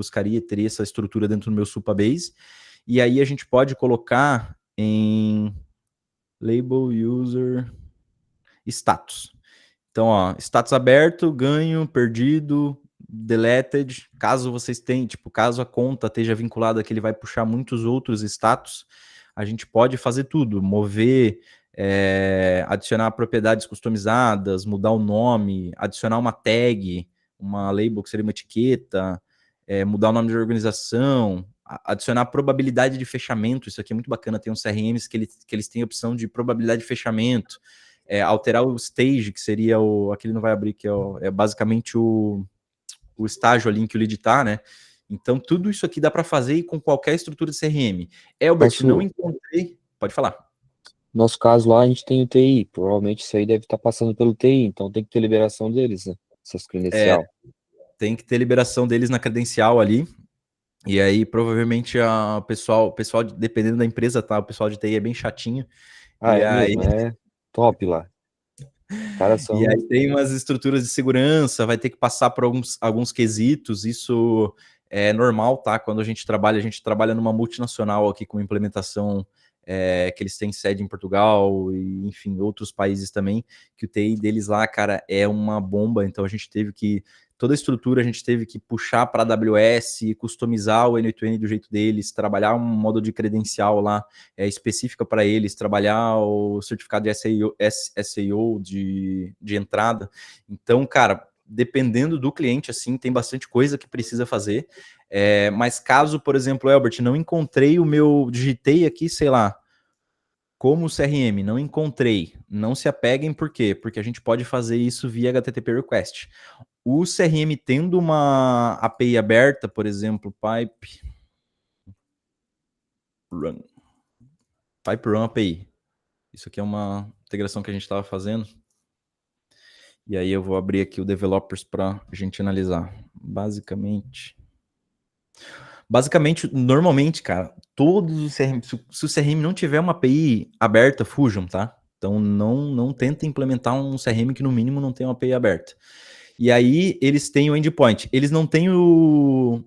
Speaker 1: teria essa estrutura dentro do meu Supabase, e aí a gente pode colocar em label user status. Então, ó, status aberto, ganho, perdido, deleted. Caso vocês tenham, caso a conta esteja vinculada que ele vai puxar muitos outros status, a gente pode fazer tudo, mover, adicionar propriedades customizadas, mudar o nome, adicionar uma tag, uma label que seria uma etiqueta, mudar o nome de organização, adicionar probabilidade de fechamento. Isso aqui é muito bacana, tem uns CRMs que eles têm a opção de probabilidade de fechamento, alterar o stage, que seria aquele não vai abrir, que é basicamente o estágio ali em que o lead tá, né? Então, tudo isso aqui dá para fazer com qualquer estrutura de CRM. Elbert, não encontrei... Pode falar.
Speaker 4: Nosso caso lá, a gente tem o TI. Provavelmente isso aí deve estar passando pelo TI, então tem que ter liberação deles, né? Essas credencial.
Speaker 1: Tem que ter liberação deles na credencial ali. E aí, provavelmente, o pessoal, dependendo da empresa, tá? O pessoal de TI é bem chatinho.
Speaker 4: Mesmo, é top lá. Caras são...
Speaker 1: E aí tem umas estruturas de segurança, vai ter que passar por alguns quesitos, isso é normal, tá? Quando a gente trabalha numa multinacional aqui com implementação, que eles têm sede em Portugal e, enfim, outros países também, que o TI deles lá, cara, é uma bomba, então toda a estrutura a gente teve que puxar para a AWS, customizar o N8N do jeito deles, trabalhar um modo de credencial lá específica para eles, trabalhar o certificado de SAO de entrada. Então, cara, dependendo do cliente, assim, tem bastante coisa que precisa fazer. Mas caso, por exemplo, Elbert, não encontrei digitei aqui, sei lá, como CRM, não encontrei, não se apeguem, por quê? Porque a gente pode fazer isso via HTTP Request. O CRM tendo uma API aberta, por exemplo, Pipe Run API. Isso aqui é uma integração que a gente estava fazendo. E aí eu vou abrir aqui o Developers para a gente analisar. Basicamente, normalmente, cara, todos os CRM, se o CRM não tiver uma API aberta, fujam, tá? Então não tenta implementar um CRM que no mínimo não tenha uma API aberta. E aí eles têm o endpoint. Eles não têm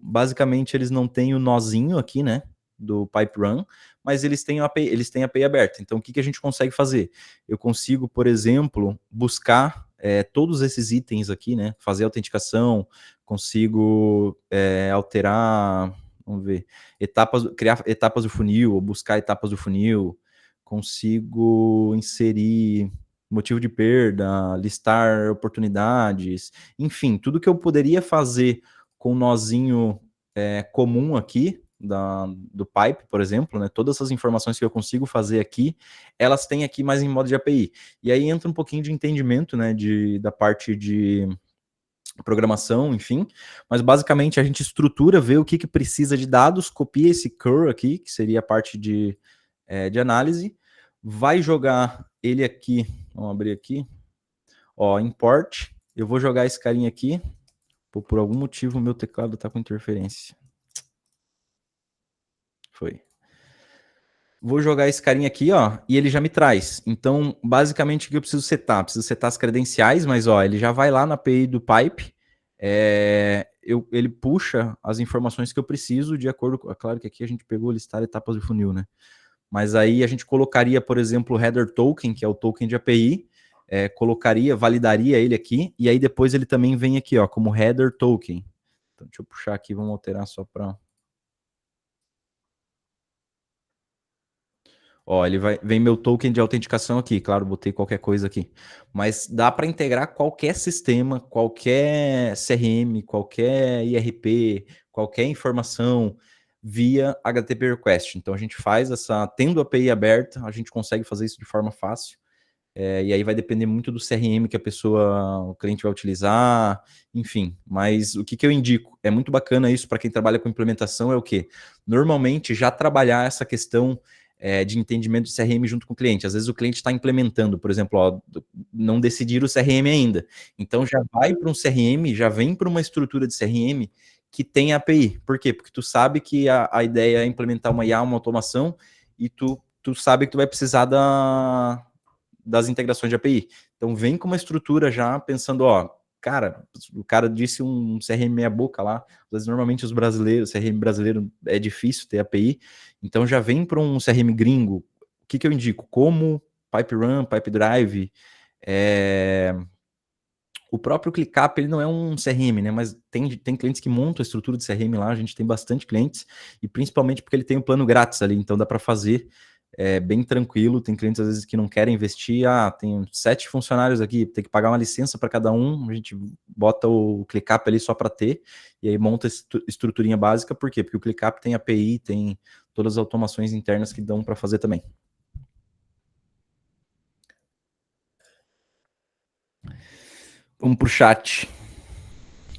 Speaker 1: basicamente eles não têm o nozinho aqui, né, do Pipe Run, mas eles têm a API aberta. Então o que a gente consegue fazer? Eu consigo, por exemplo, buscar todos esses itens aqui, né, fazer autenticação, consigo alterar, vamos ver, criar etapas do funil, ou buscar etapas do funil, consigo inserir motivo de perda, listar oportunidades, enfim, tudo que eu poderia fazer com o nozinho comum aqui, do Pipe, por exemplo, né, todas essas informações que eu consigo fazer aqui, elas têm aqui mais em modo de API. E aí entra um pouquinho de entendimento, né, da parte de programação, enfim, mas basicamente a gente estrutura, vê o que precisa de dados, copia esse curl aqui, que seria a parte de análise, vai jogar ele aqui, vamos abrir aqui, ó, import, eu vou jogar esse carinha aqui, por algum motivo o meu teclado tá com interferência. Foi. Vou jogar esse carinha aqui, ó, e ele já me traz. Então, basicamente, o que eu preciso setar? Preciso setar as credenciais, mas, ó, ele já vai lá na API do Pipe, ele puxa as informações que eu preciso de acordo com... Claro que aqui a gente pegou listar etapas do funil, né? Mas aí a gente colocaria, por exemplo, o header token, que é o token de API, colocaria, validaria ele aqui, e aí depois ele também vem aqui, ó, como header token. Então, deixa eu puxar aqui, vamos alterar só para... Ó, ele vem meu token de autenticação aqui, claro, botei qualquer coisa aqui. Mas dá para integrar qualquer sistema, qualquer CRM, qualquer IRP, qualquer informação via HTTP Request. Então a gente faz tendo a API aberta, a gente consegue fazer isso de forma fácil. E aí vai depender muito do CRM que o cliente vai utilizar, enfim. Mas o que eu indico? É muito bacana isso para quem trabalha com implementação, é o quê? Normalmente já trabalhar essa questão de entendimento de CRM junto com o cliente. Às vezes o cliente está implementando, por exemplo, ó, não decidiram o CRM ainda. Então já vai para um CRM, já vem para uma estrutura de CRM que tem API. Por quê? Porque tu sabe que a ideia é implementar uma IA, uma automação, e tu sabe que tu vai precisar das integrações de API. Então vem com uma estrutura já pensando, ó, cara, o cara disse um CRM meia boca lá, às vezes normalmente os brasileiros, CRM brasileiro é difícil ter API, então já vem para um CRM gringo. O que eu indico? Como Pipe Run, Pipe Drive, o próprio ClickUp, ele não é um CRM, né? Mas tem clientes que montam a estrutura de CRM lá, a gente tem bastante clientes, e principalmente porque ele tem um plano grátis ali, então dá para fazer bem tranquilo. Tem clientes às vezes que não querem investir, tem 7 funcionários aqui, tem que pagar uma licença para cada um, a gente bota o ClickUp ali só para ter, e aí monta a estruturinha básica. Por quê? Porque o ClickUp tem API, tem todas as automações internas que dão para fazer também. Vamos para o chat.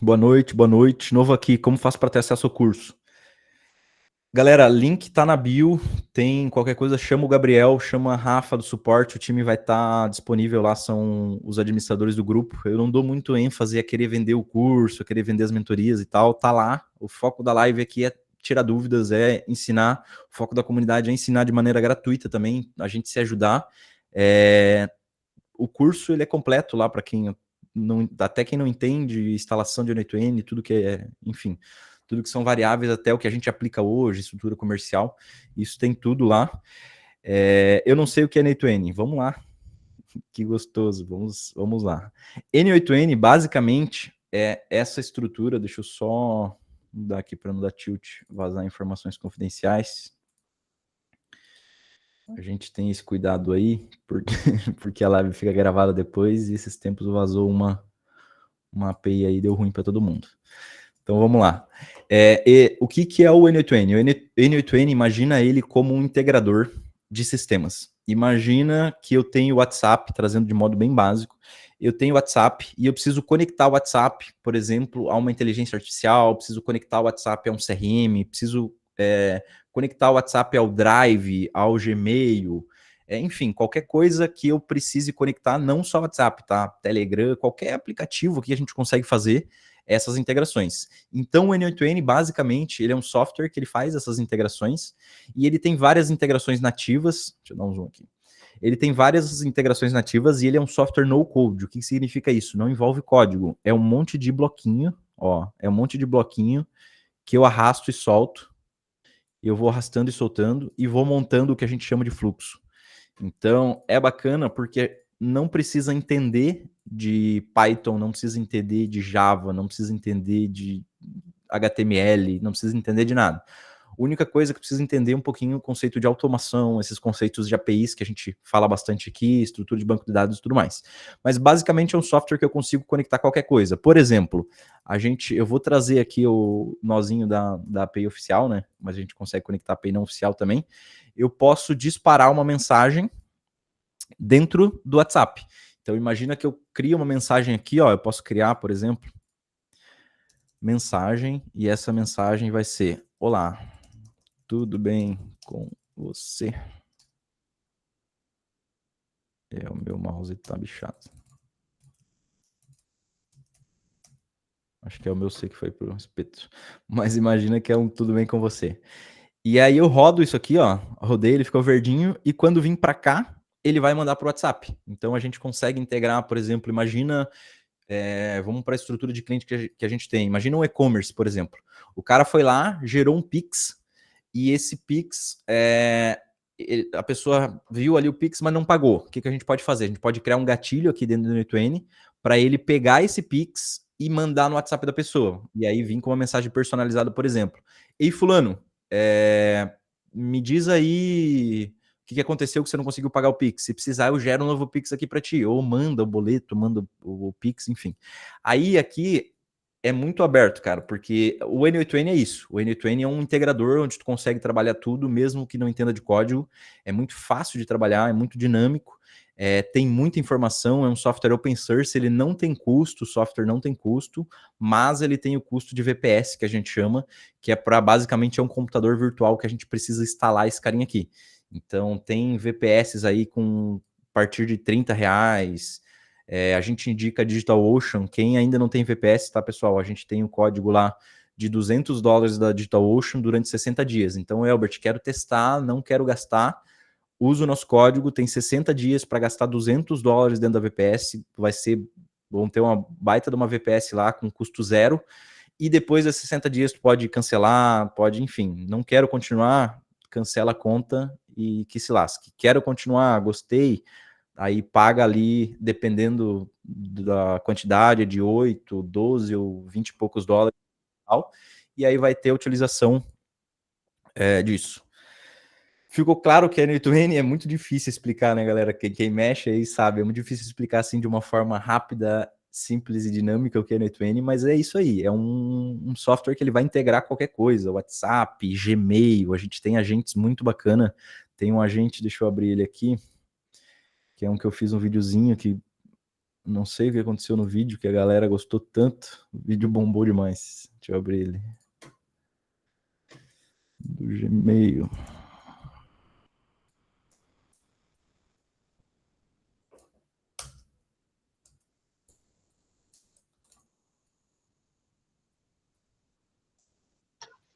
Speaker 1: Boa noite, boa noite. Novo aqui, como faço para ter acesso ao curso? Galera, link tá na bio, tem qualquer coisa, chama o Gabriel, chama a Rafa do suporte, o time vai estar disponível lá, são os administradores do grupo. Eu não dou muito ênfase a querer vender o curso, a querer vender as mentorias e tal, tá lá. O foco da live aqui é tirar dúvidas, é ensinar, o foco da comunidade é ensinar de maneira gratuita também, a gente se ajudar. O curso, ele é completo lá para quem até quem não entende instalação de N8N, tudo que enfim, tudo que são variáveis, até o que a gente aplica hoje, estrutura comercial, isso tem tudo lá. Eu não sei o que é N8N, vamos lá, que gostoso, vamos lá. N8N, basicamente, é essa estrutura, deixa eu só mudar aqui para não dar tilt, vazar informações confidenciais. A gente tem esse cuidado aí, porque a live fica gravada depois, e esses tempos vazou uma API aí, deu ruim para todo mundo. Então vamos lá. O que é o N8N? O N8N, imagina ele como um integrador de sistemas. Imagina que eu tenho o WhatsApp, trazendo de modo bem básico, eu tenho o WhatsApp e eu preciso conectar o WhatsApp, por exemplo, a uma inteligência artificial, preciso conectar o WhatsApp a um CRM, preciso conectar o WhatsApp ao Drive, ao Gmail, enfim, qualquer coisa que eu precise conectar, não só WhatsApp, tá? Telegram, qualquer aplicativo que a gente consegue fazer essas integrações. Então o N8N, basicamente, ele é um software que ele faz essas integrações, e ele tem várias integrações nativas. Deixa eu dar um zoom aqui. Ele tem várias integrações nativas e ele é um software no code. O que significa isso? Não envolve código. É um monte de bloquinho, ó, é um monte de bloquinho que eu arrasto e solto. Eu vou arrastando e soltando e vou montando o que a gente chama de fluxo. Então, é bacana porque não precisa entender de Python, não precisa entender de Java, não precisa entender de HTML, não precisa entender de nada. A única coisa que precisa entender um pouquinho o conceito de automação, esses conceitos de APIs que a gente fala bastante aqui, estrutura de banco de dados e tudo mais. Mas basicamente é um software que eu consigo conectar qualquer coisa. Por exemplo, eu vou trazer aqui o nozinho da API oficial, né? Mas a gente consegue conectar a API não oficial também. Eu posso disparar uma mensagem dentro do WhatsApp. Então imagina que eu crio uma mensagem aqui, ó, eu posso criar, por exemplo, mensagem, e essa mensagem vai ser: olá, tudo bem com você? O meu mouse tá bichado. Acho que é o meu C que foi pro espeto. Mas imagina que é um tudo bem com você. E aí eu rodo isso aqui, ó, rodei, ele ficou verdinho, e quando vim para cá, ele vai mandar pro WhatsApp. Então a gente consegue integrar, por exemplo, imagina, vamos para a estrutura de cliente que a gente tem. Imagina um e-commerce, por exemplo. O cara foi lá, gerou um Pix, e esse Pix a pessoa viu ali o Pix, mas não pagou. O que a gente pode fazer? A gente pode criar um gatilho aqui dentro do N2N para ele pegar esse Pix e mandar no WhatsApp da pessoa. E aí vir com uma mensagem personalizada, por exemplo. Ei, fulano, me diz aí o que aconteceu que você não conseguiu pagar o Pix. Se precisar, eu gero um novo Pix aqui para ti. Ou manda o boleto, manda o Pix, enfim. Aí aqui é muito aberto, cara, porque o N8N é isso. O N8N é um integrador onde tu consegue trabalhar tudo, mesmo que não entenda de código. É muito fácil de trabalhar, é muito dinâmico, tem muita informação, é um software open source, ele não tem custo, o software não tem custo, mas ele tem o custo de VPS, que a gente chama, que é para, basicamente, é um computador virtual que a gente precisa instalar esse carinha aqui. Então, tem VPS aí com a partir de R$30, a gente indica DigitalOcean. Quem ainda não tem VPS, tá, pessoal? A gente tem o código lá de $200 da DigitalOcean durante 60 dias. Então, Elbert, quero testar, não quero gastar. Usa o nosso código, tem 60 dias para gastar $200 dentro da VPS. Vão ter uma baita de uma VPS lá com custo zero. E depois das 60 dias, tu pode cancelar, pode, enfim. Não quero continuar, cancela a conta e que se lasque. Quero continuar, gostei. Aí paga ali, dependendo da quantidade, de 8, 12 ou 20 e poucos dólares. E aí vai ter a utilização disso. Ficou claro que a N8N é muito difícil explicar, né, galera? Quem mexe aí sabe, é muito difícil explicar assim de uma forma rápida, simples e dinâmica o que é N8N, mas é isso aí, é um software que ele vai integrar qualquer coisa, WhatsApp, Gmail, a gente tem agentes muito bacana. Tem um agente, deixa eu abrir ele aqui, que é um que eu fiz um videozinho que não sei o que aconteceu no vídeo, que a galera gostou tanto. O vídeo bombou demais. Deixa eu abrir ele. Do Gmail.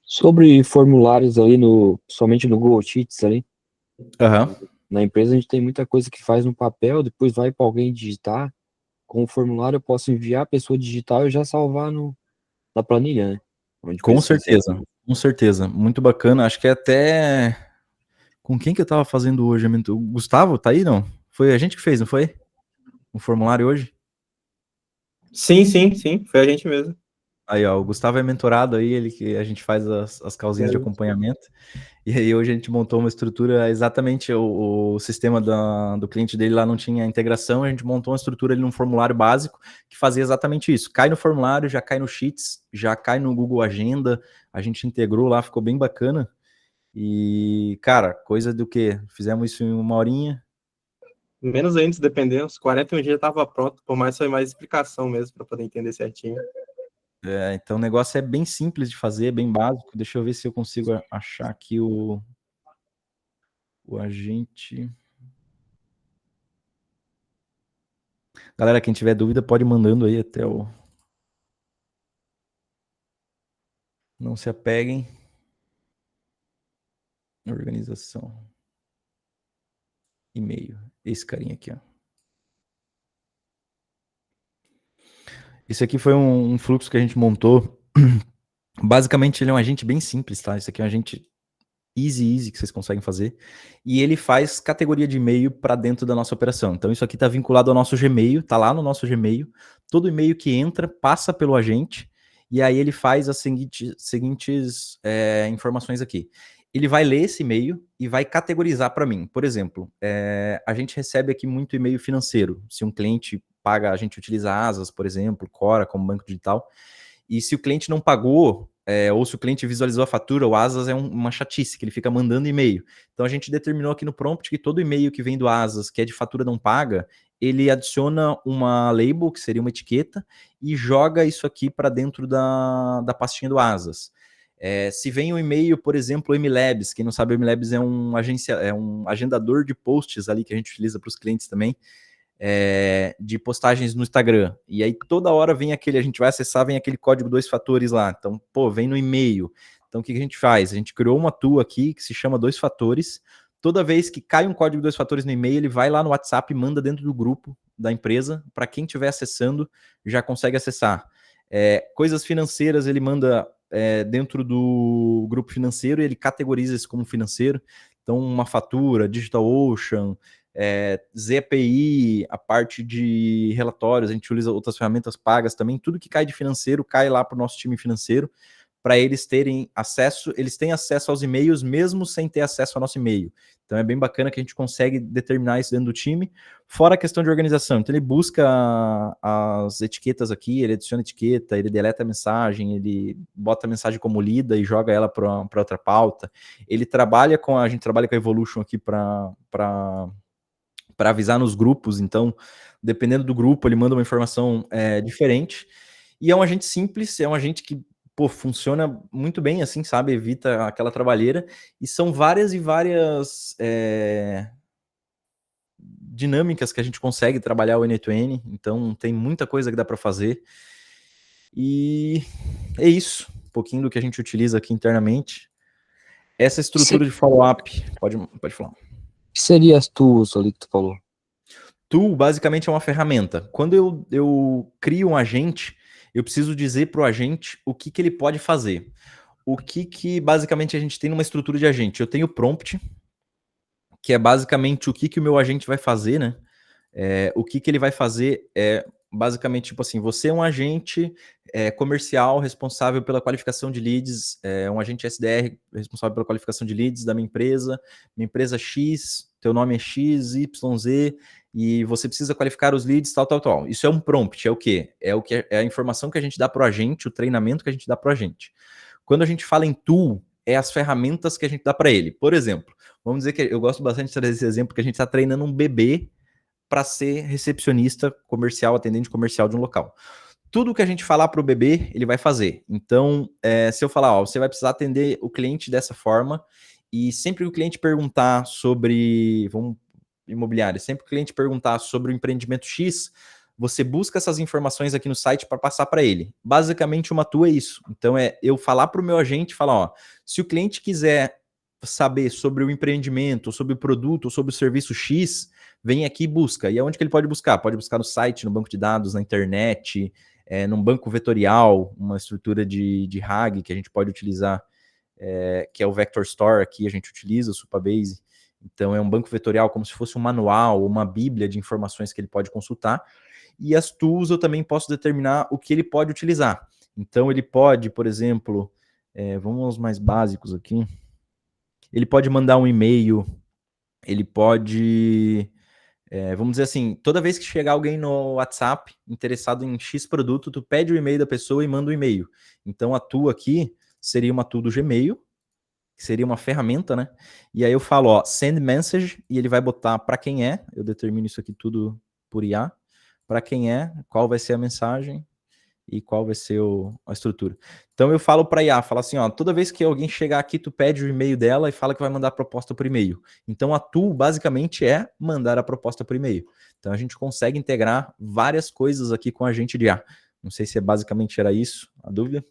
Speaker 4: Sobre formulários ali somente no Google Sheets ali, na empresa a gente tem muita coisa que faz no papel, depois vai para alguém digitar. Com o formulário eu posso enviar a pessoa digital e já salvar na planilha, né?
Speaker 1: Com certeza. Muito bacana. Acho que até... Com quem que eu tava fazendo hoje? O Gustavo, tá aí, não? Foi a gente que fez, não foi? O formulário hoje?
Speaker 2: Sim, foi a gente mesmo.
Speaker 1: Aí, ó, o Gustavo é mentorado aí, ele que a gente faz as causinhas de acompanhamento. E aí hoje a gente montou uma estrutura, exatamente o sistema do cliente dele lá não tinha integração, a gente montou uma estrutura ali num formulário básico que fazia exatamente isso. Cai no formulário, já cai no Sheets, já cai no Google Agenda, a gente integrou lá, ficou bem bacana. E, cara, coisa do quê? Fizemos isso em 1 horinha.
Speaker 2: Menos ainda, dependendo, uns 41 dias já estava pronto, por mais foi mais explicação mesmo, para poder entender certinho.
Speaker 1: Então o negócio é bem simples de fazer, bem básico. Deixa eu ver se eu consigo achar aqui o agente. Galera, quem tiver dúvida pode ir mandando aí até o... Não se apeguem. Organização. E-mail. Esse carinha aqui, ó. Esse aqui foi um fluxo que a gente montou. Basicamente, ele é um agente bem simples, tá? Esse aqui é um agente easy que vocês conseguem fazer. E ele faz categoria de e-mail para dentro da nossa operação. Então, isso aqui está vinculado ao nosso Gmail, tá lá no nosso Gmail. Todo e-mail que entra passa pelo agente. E aí ele faz as seguintes informações aqui. Ele vai ler esse e-mail e vai categorizar para mim. Por exemplo, a gente recebe aqui muito e-mail financeiro. Se um cliente paga, a gente utiliza Asas, por exemplo, Cora como banco digital. E se o cliente não pagou, ou se o cliente visualizou a fatura, o Asas é uma chatice, que ele fica mandando e-mail. Então a gente determinou aqui no prompt que todo e-mail que vem do Asas, que é de fatura não paga, ele adiciona uma label, que seria uma etiqueta, e joga isso aqui para dentro da pastinha do Asas. Se vem um e-mail, por exemplo, o MLabs, quem não sabe, o MLabs é um agendador de posts ali que a gente utiliza para os clientes também, de postagens no Instagram. E aí toda hora vem a gente vai acessar, vem aquele código 2 fatores lá. Então, vem no e-mail. Então, o que a gente faz? A gente criou uma tool aqui que se chama 2 fatores. Toda vez que cai um código 2 fatores no e-mail, ele vai lá no WhatsApp e manda dentro do grupo da empresa. Para quem estiver acessando, já consegue acessar. Coisas financeiras, ele manda dentro do grupo financeiro e ele categoriza isso como financeiro. Então, uma fatura, DigitalOcean, ZPI, a parte de relatórios, a gente utiliza outras ferramentas pagas também, tudo que cai de financeiro cai lá para o nosso time financeiro, para eles terem acesso, eles têm acesso aos e-mails mesmo sem ter acesso ao nosso e-mail. Então é bem bacana que a gente consegue determinar isso dentro do time, fora a questão de organização. Então ele busca as etiquetas aqui, ele adiciona etiqueta, ele deleta a mensagem, ele bota a mensagem como lida e joga ela para outra pauta. Ele trabalha a gente trabalha com a Evolution aqui para avisar nos grupos, então dependendo do grupo ele manda uma informação diferente. E é um agente simples, é um agente que funciona muito bem, assim, sabe? Evita aquela trabalheira. E são várias e várias dinâmicas que a gente consegue trabalhar o N2N. Então, tem muita coisa que dá para fazer. E é isso. Um pouquinho do que a gente utiliza aqui internamente. Essa estrutura de follow-up, pode falar. O
Speaker 4: que seria as tools ali que tu falou?
Speaker 1: Tool, basicamente, é uma ferramenta. Quando eu crio um agente, eu preciso dizer para o agente o que ele pode fazer. O que basicamente a gente tem numa estrutura de agente? Eu tenho prompt, que é basicamente o que o meu agente vai fazer, né? O que ele vai fazer é basicamente tipo assim, você é um agente comercial responsável pela qualificação de leads, um agente SDR responsável pela qualificação de leads da minha empresa X, teu nome é X, Y, Z, e você precisa qualificar os leads, tal. Isso é um prompt, é o quê? É a informação que a gente dá para o agente, o treinamento que a gente dá para o agente. Quando a gente fala em tool, é as ferramentas que a gente dá para ele. Por exemplo, vamos dizer que eu gosto bastante de trazer esse exemplo, que a gente está treinando um bebê para ser recepcionista comercial, atendente comercial de um local. Tudo que a gente falar para o bebê, ele vai fazer. Então, se eu falar, você vai precisar atender o cliente dessa forma, e sempre que o cliente perguntar sobre, imobiliária, sempre que o cliente perguntar sobre o empreendimento X, você busca essas informações aqui no site para passar para ele. Basicamente, uma tua é isso. Então, eu falar para o meu agente, falar, se o cliente quiser saber sobre o empreendimento, sobre o produto, ou sobre o serviço X, vem aqui e busca. E aonde que ele pode buscar? Pode buscar no site, no banco de dados, na internet, num banco vetorial, uma estrutura de RAG que a gente pode utilizar, que é o Vector Store aqui, a gente utiliza o Supabase. Então é um banco vetorial como se fosse um manual, uma bíblia de informações que ele pode consultar. E as tools eu também posso determinar o que ele pode utilizar. Então ele pode, por exemplo, vamos aos mais básicos aqui, ele pode mandar um e-mail, ele pode... vamos dizer assim, toda vez que chegar alguém no WhatsApp interessado em X produto, tu pede o e-mail da pessoa e manda o e-mail. Então a tool aqui seria uma tool do Gmail, que seria uma ferramenta, né? E aí eu falo, send message, e ele vai botar para quem é, eu determino isso aqui tudo por IA, para quem é, qual vai ser a mensagem e qual vai ser a estrutura. Então eu falo para a IA, falo assim, toda vez que alguém chegar aqui, tu pede o e-mail dela e fala que vai mandar a proposta por e-mail. Então a tool basicamente é mandar a proposta por e-mail. Então a gente consegue integrar várias coisas aqui com a agente de IA. Não sei se basicamente era isso, a dúvida.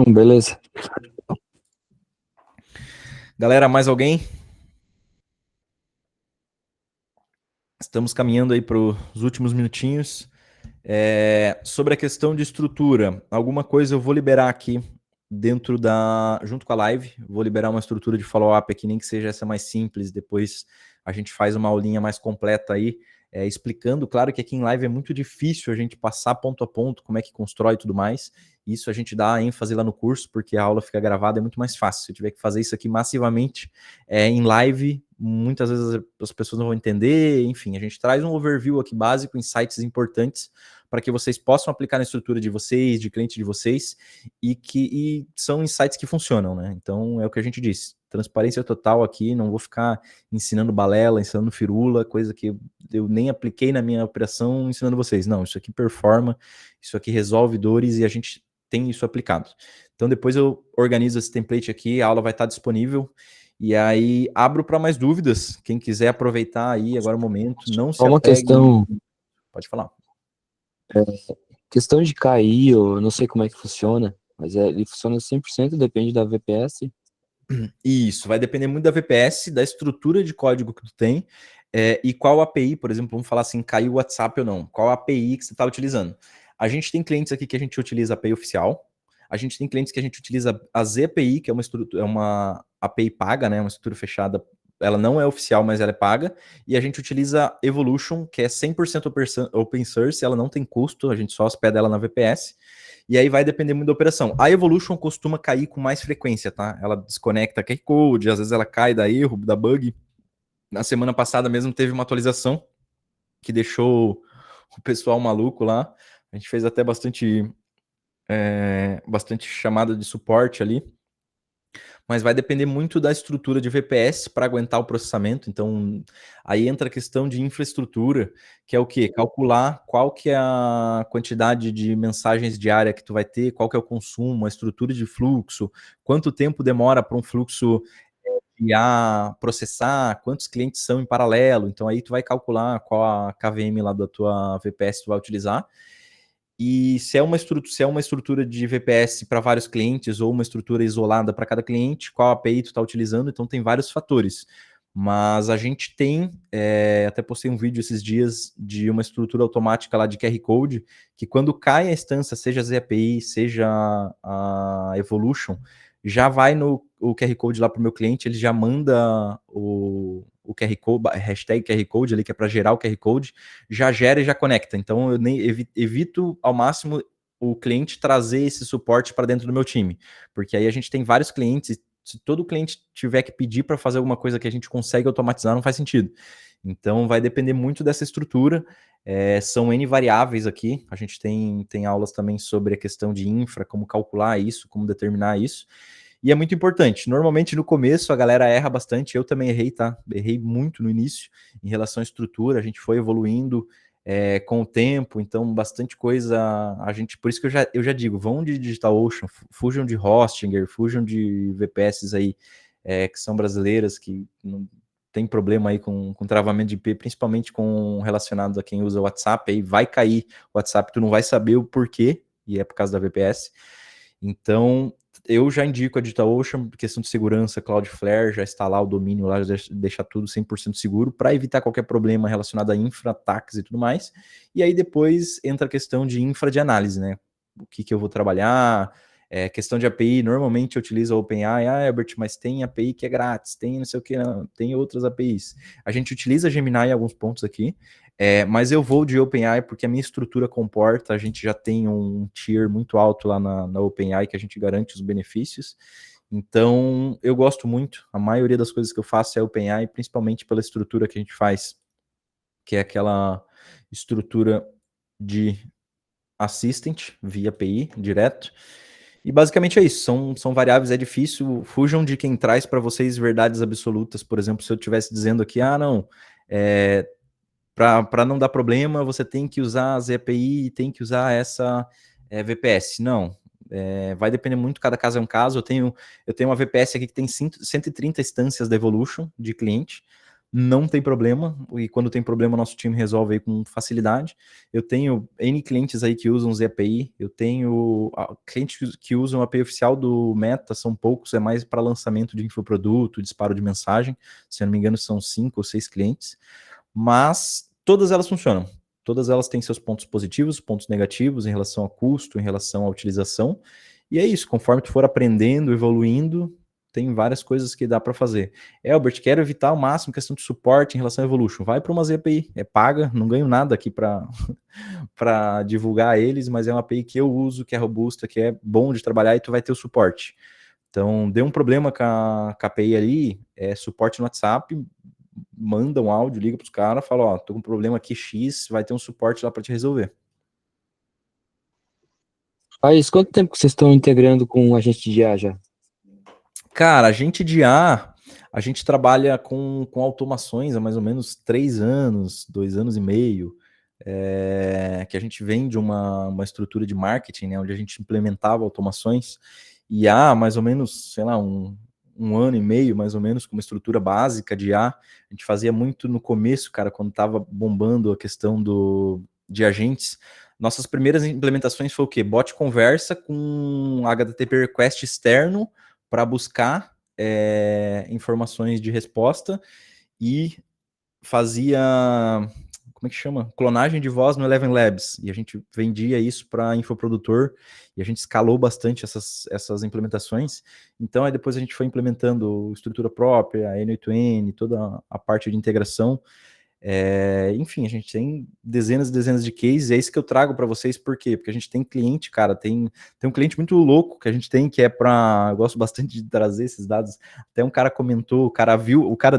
Speaker 4: Beleza.
Speaker 1: Galera, mais alguém? Estamos caminhando aí para os últimos minutinhos. Sobre a questão de estrutura, alguma coisa eu vou liberar aqui dentro junto com a live, vou liberar uma estrutura de follow-up aqui, nem que seja essa mais simples, depois a gente faz uma aulinha mais completa aí, explicando, claro que aqui em live é muito difícil a gente passar ponto a ponto, como é que constrói e tudo mais, isso a gente dá ênfase lá no curso, porque a aula fica gravada, é muito mais fácil, se eu tiver que fazer isso aqui massivamente em live, muitas vezes as pessoas não vão entender, enfim, a gente traz um overview aqui básico, insights importantes, para que vocês possam aplicar na estrutura de vocês, de cliente de vocês, e são insights que funcionam, né? Então, é o que a gente disse, transparência total aqui, não vou ficar ensinando balela, ensinando firula, coisa que eu nem apliquei na minha operação ensinando vocês. Não, isso aqui performa, isso aqui resolve dores e a gente tem isso aplicado. Então, depois eu organizo esse template aqui, a aula vai estar disponível, e aí abro para mais dúvidas, quem quiser aproveitar aí, agora é o momento, não se
Speaker 4: uma
Speaker 1: apegue...
Speaker 4: questão...
Speaker 1: Pode falar.
Speaker 4: Questão de KI, eu não sei como é que funciona, mas ele funciona 100%, depende da VPS.
Speaker 1: Isso, vai depender muito da VPS, da estrutura de código que tu tem, e qual API, por exemplo, vamos falar assim, caiu o WhatsApp ou não, qual API que você está utilizando. A gente tem clientes aqui que a gente utiliza a API oficial, a gente tem clientes que a gente utiliza a ZPI, que é uma API paga, né? Uma estrutura fechada, ela não é oficial, mas ela é paga. E a gente utiliza Evolution, que é 100% open source, ela não tem custo, a gente só hospeda ela na VPS. E aí vai depender muito da operação. A Evolution costuma cair com mais frequência, tá? Ela desconecta QR Code, às vezes ela cai da erro, da bug. Na semana passada mesmo teve uma atualização que deixou o pessoal maluco lá. A gente fez até bastante chamada de suporte ali. Mas vai depender muito da estrutura de VPS para aguentar o processamento. Então, aí entra a questão de infraestrutura, que é o quê? Calcular qual que é a quantidade de mensagens diária que tu vai ter, qual que é o consumo, a estrutura de fluxo, quanto tempo demora para um fluxo enviar, processar, quantos clientes são em paralelo. Então, aí tu vai calcular qual a KVM lá da tua VPS tu vai utilizar. E se é uma estrutura de VPS para vários clientes ou uma estrutura isolada para cada cliente, qual API tu está utilizando, então tem vários fatores. Mas a gente tem, até postei um vídeo esses dias de uma estrutura automática lá de QR Code, que quando cai a instância, seja a ZAPI, seja a Evolution, já vai o QR Code lá para o meu cliente, ele já manda o QR Code, hashtag QR Code ali, que é para gerar o QR Code, já gera e já conecta. Então eu nem evito ao máximo o cliente trazer esse suporte para dentro do meu time, porque aí a gente tem vários clientes, se todo cliente tiver que pedir para fazer alguma coisa que a gente consegue automatizar, não faz sentido. Então vai depender muito dessa estrutura, são N variáveis aqui, a gente tem aulas também sobre a questão de infra, como calcular isso, como determinar isso, e é muito importante. Normalmente no começo a galera erra bastante, eu também errei, tá? Errei muito no início em relação à estrutura, a gente foi evoluindo com o tempo, então bastante coisa, a gente, por isso que eu já digo, vão de DigitalOcean, fujam de Hostinger, fujam de VPS aí, que são brasileiras, que não tem problema aí com travamento de IP, principalmente relacionado a quem usa o WhatsApp, aí vai cair o WhatsApp, tu não vai saber o porquê, e é por causa da VPS. Então, eu já indico a DigitalOcean, questão de segurança, Cloudflare, já instalar o domínio lá, já deixar tudo 100% seguro, para evitar qualquer problema relacionado a infra, ataques e tudo mais. E aí depois entra a questão de infra de análise, né? O que eu vou trabalhar, questão de API, normalmente eu utilizo a OpenAI, Herbert, mas tem API que é grátis, tem não sei o que, não, tem outras APIs. A gente utiliza a Gemini em alguns pontos aqui, mas eu vou de OpenAI porque a minha estrutura comporta, a gente já tem um tier muito alto lá na OpenAI que a gente garante os benefícios. Então, eu gosto muito, a maioria das coisas que eu faço é OpenAI, principalmente pela estrutura que a gente faz, que é aquela estrutura de assistant via API, direto. E basicamente é isso, são variáveis, é difícil, fujam de quem traz para vocês verdades absolutas. Por exemplo, se eu estivesse dizendo aqui, não, para não dar problema, você tem que usar a ZAPI e tem que usar essa VPS. Não, vai depender muito, cada caso é um caso. Eu tenho uma VPS aqui que tem 130 instâncias da Evolution de cliente, não tem problema, e quando tem problema, nosso time resolve aí com facilidade. Eu tenho N clientes aí que usam ZAPI, eu tenho clientes que usam a API oficial do Meta, são poucos, é mais para lançamento de infoproduto, disparo de mensagem, se eu não me engano são 5 ou 6 clientes, mas todas elas funcionam. Todas elas têm seus pontos positivos, pontos negativos em relação a custo, em relação à utilização, e é isso, conforme tu for aprendendo, evoluindo, tem várias coisas que dá para fazer. Albert, quero evitar ao máximo questão de suporte em relação à Evolution. Vai para uma ZAPI, paga, não ganho nada aqui para divulgar eles, mas é uma API que eu uso, que é robusta, que é bom de trabalhar e tu vai ter o suporte. Então, deu um problema com a API ali, suporte no WhatsApp, manda um áudio, liga para os caras, fala, tô com um problema aqui X, vai ter um suporte lá para te resolver.
Speaker 4: Faz quanto tempo que vocês estão integrando com o agente de IA já?
Speaker 1: Cara, agente de IA, a gente trabalha com automações há mais ou menos 3 anos, 2 anos e meio, que a gente vem de uma estrutura de marketing, né, onde a gente implementava automações, e há mais ou menos, sei lá, um ano e meio, mais ou menos, com uma estrutura básica de IA. A gente fazia muito no começo, cara, quando estava bombando a questão de agentes. Nossas primeiras implementações foi o quê? Bot conversa com HTTP request externo para buscar informações de resposta e fazia... como é que chama? Clonagem de voz no Eleven Labs, e a gente vendia isso para infoprodutor, e a gente escalou bastante essas implementações. Então, aí depois a gente foi implementando estrutura própria, N8N, toda a parte de integração. Enfim, a gente tem dezenas e dezenas de cases, é isso que eu trago para vocês, por quê? Porque a gente tem cliente, cara, tem um cliente muito louco que a gente tem, que é eu gosto bastante de trazer esses dados, até um cara comentou, o cara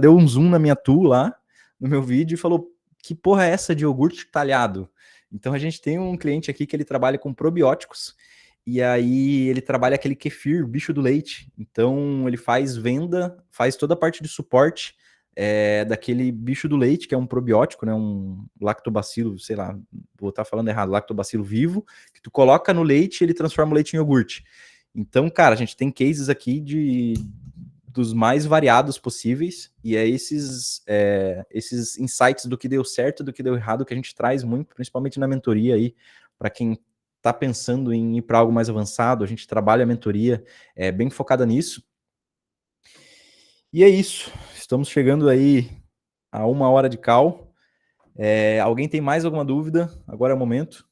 Speaker 1: deu um zoom na minha tool lá, no meu vídeo, e falou, que porra é essa de iogurte talhado? Então a gente tem um cliente aqui que ele trabalha com probióticos, e aí ele trabalha aquele kefir, bicho do leite, então ele faz venda, faz toda a parte de suporte, daquele bicho do leite, que é um probiótico, né, um lactobacilo, sei lá, vou estar falando errado, lactobacilo vivo, que tu coloca no leite e ele transforma o leite em iogurte. Então, cara, a gente tem cases aqui dos mais variados possíveis, e esses insights do que deu certo, do que deu errado, que a gente traz muito, principalmente na mentoria aí, para quem está pensando em ir para algo mais avançado, a gente trabalha a mentoria bem focada nisso. E é isso. Estamos chegando aí a 1 hora de call. Alguém tem mais alguma dúvida? Agora é o momento.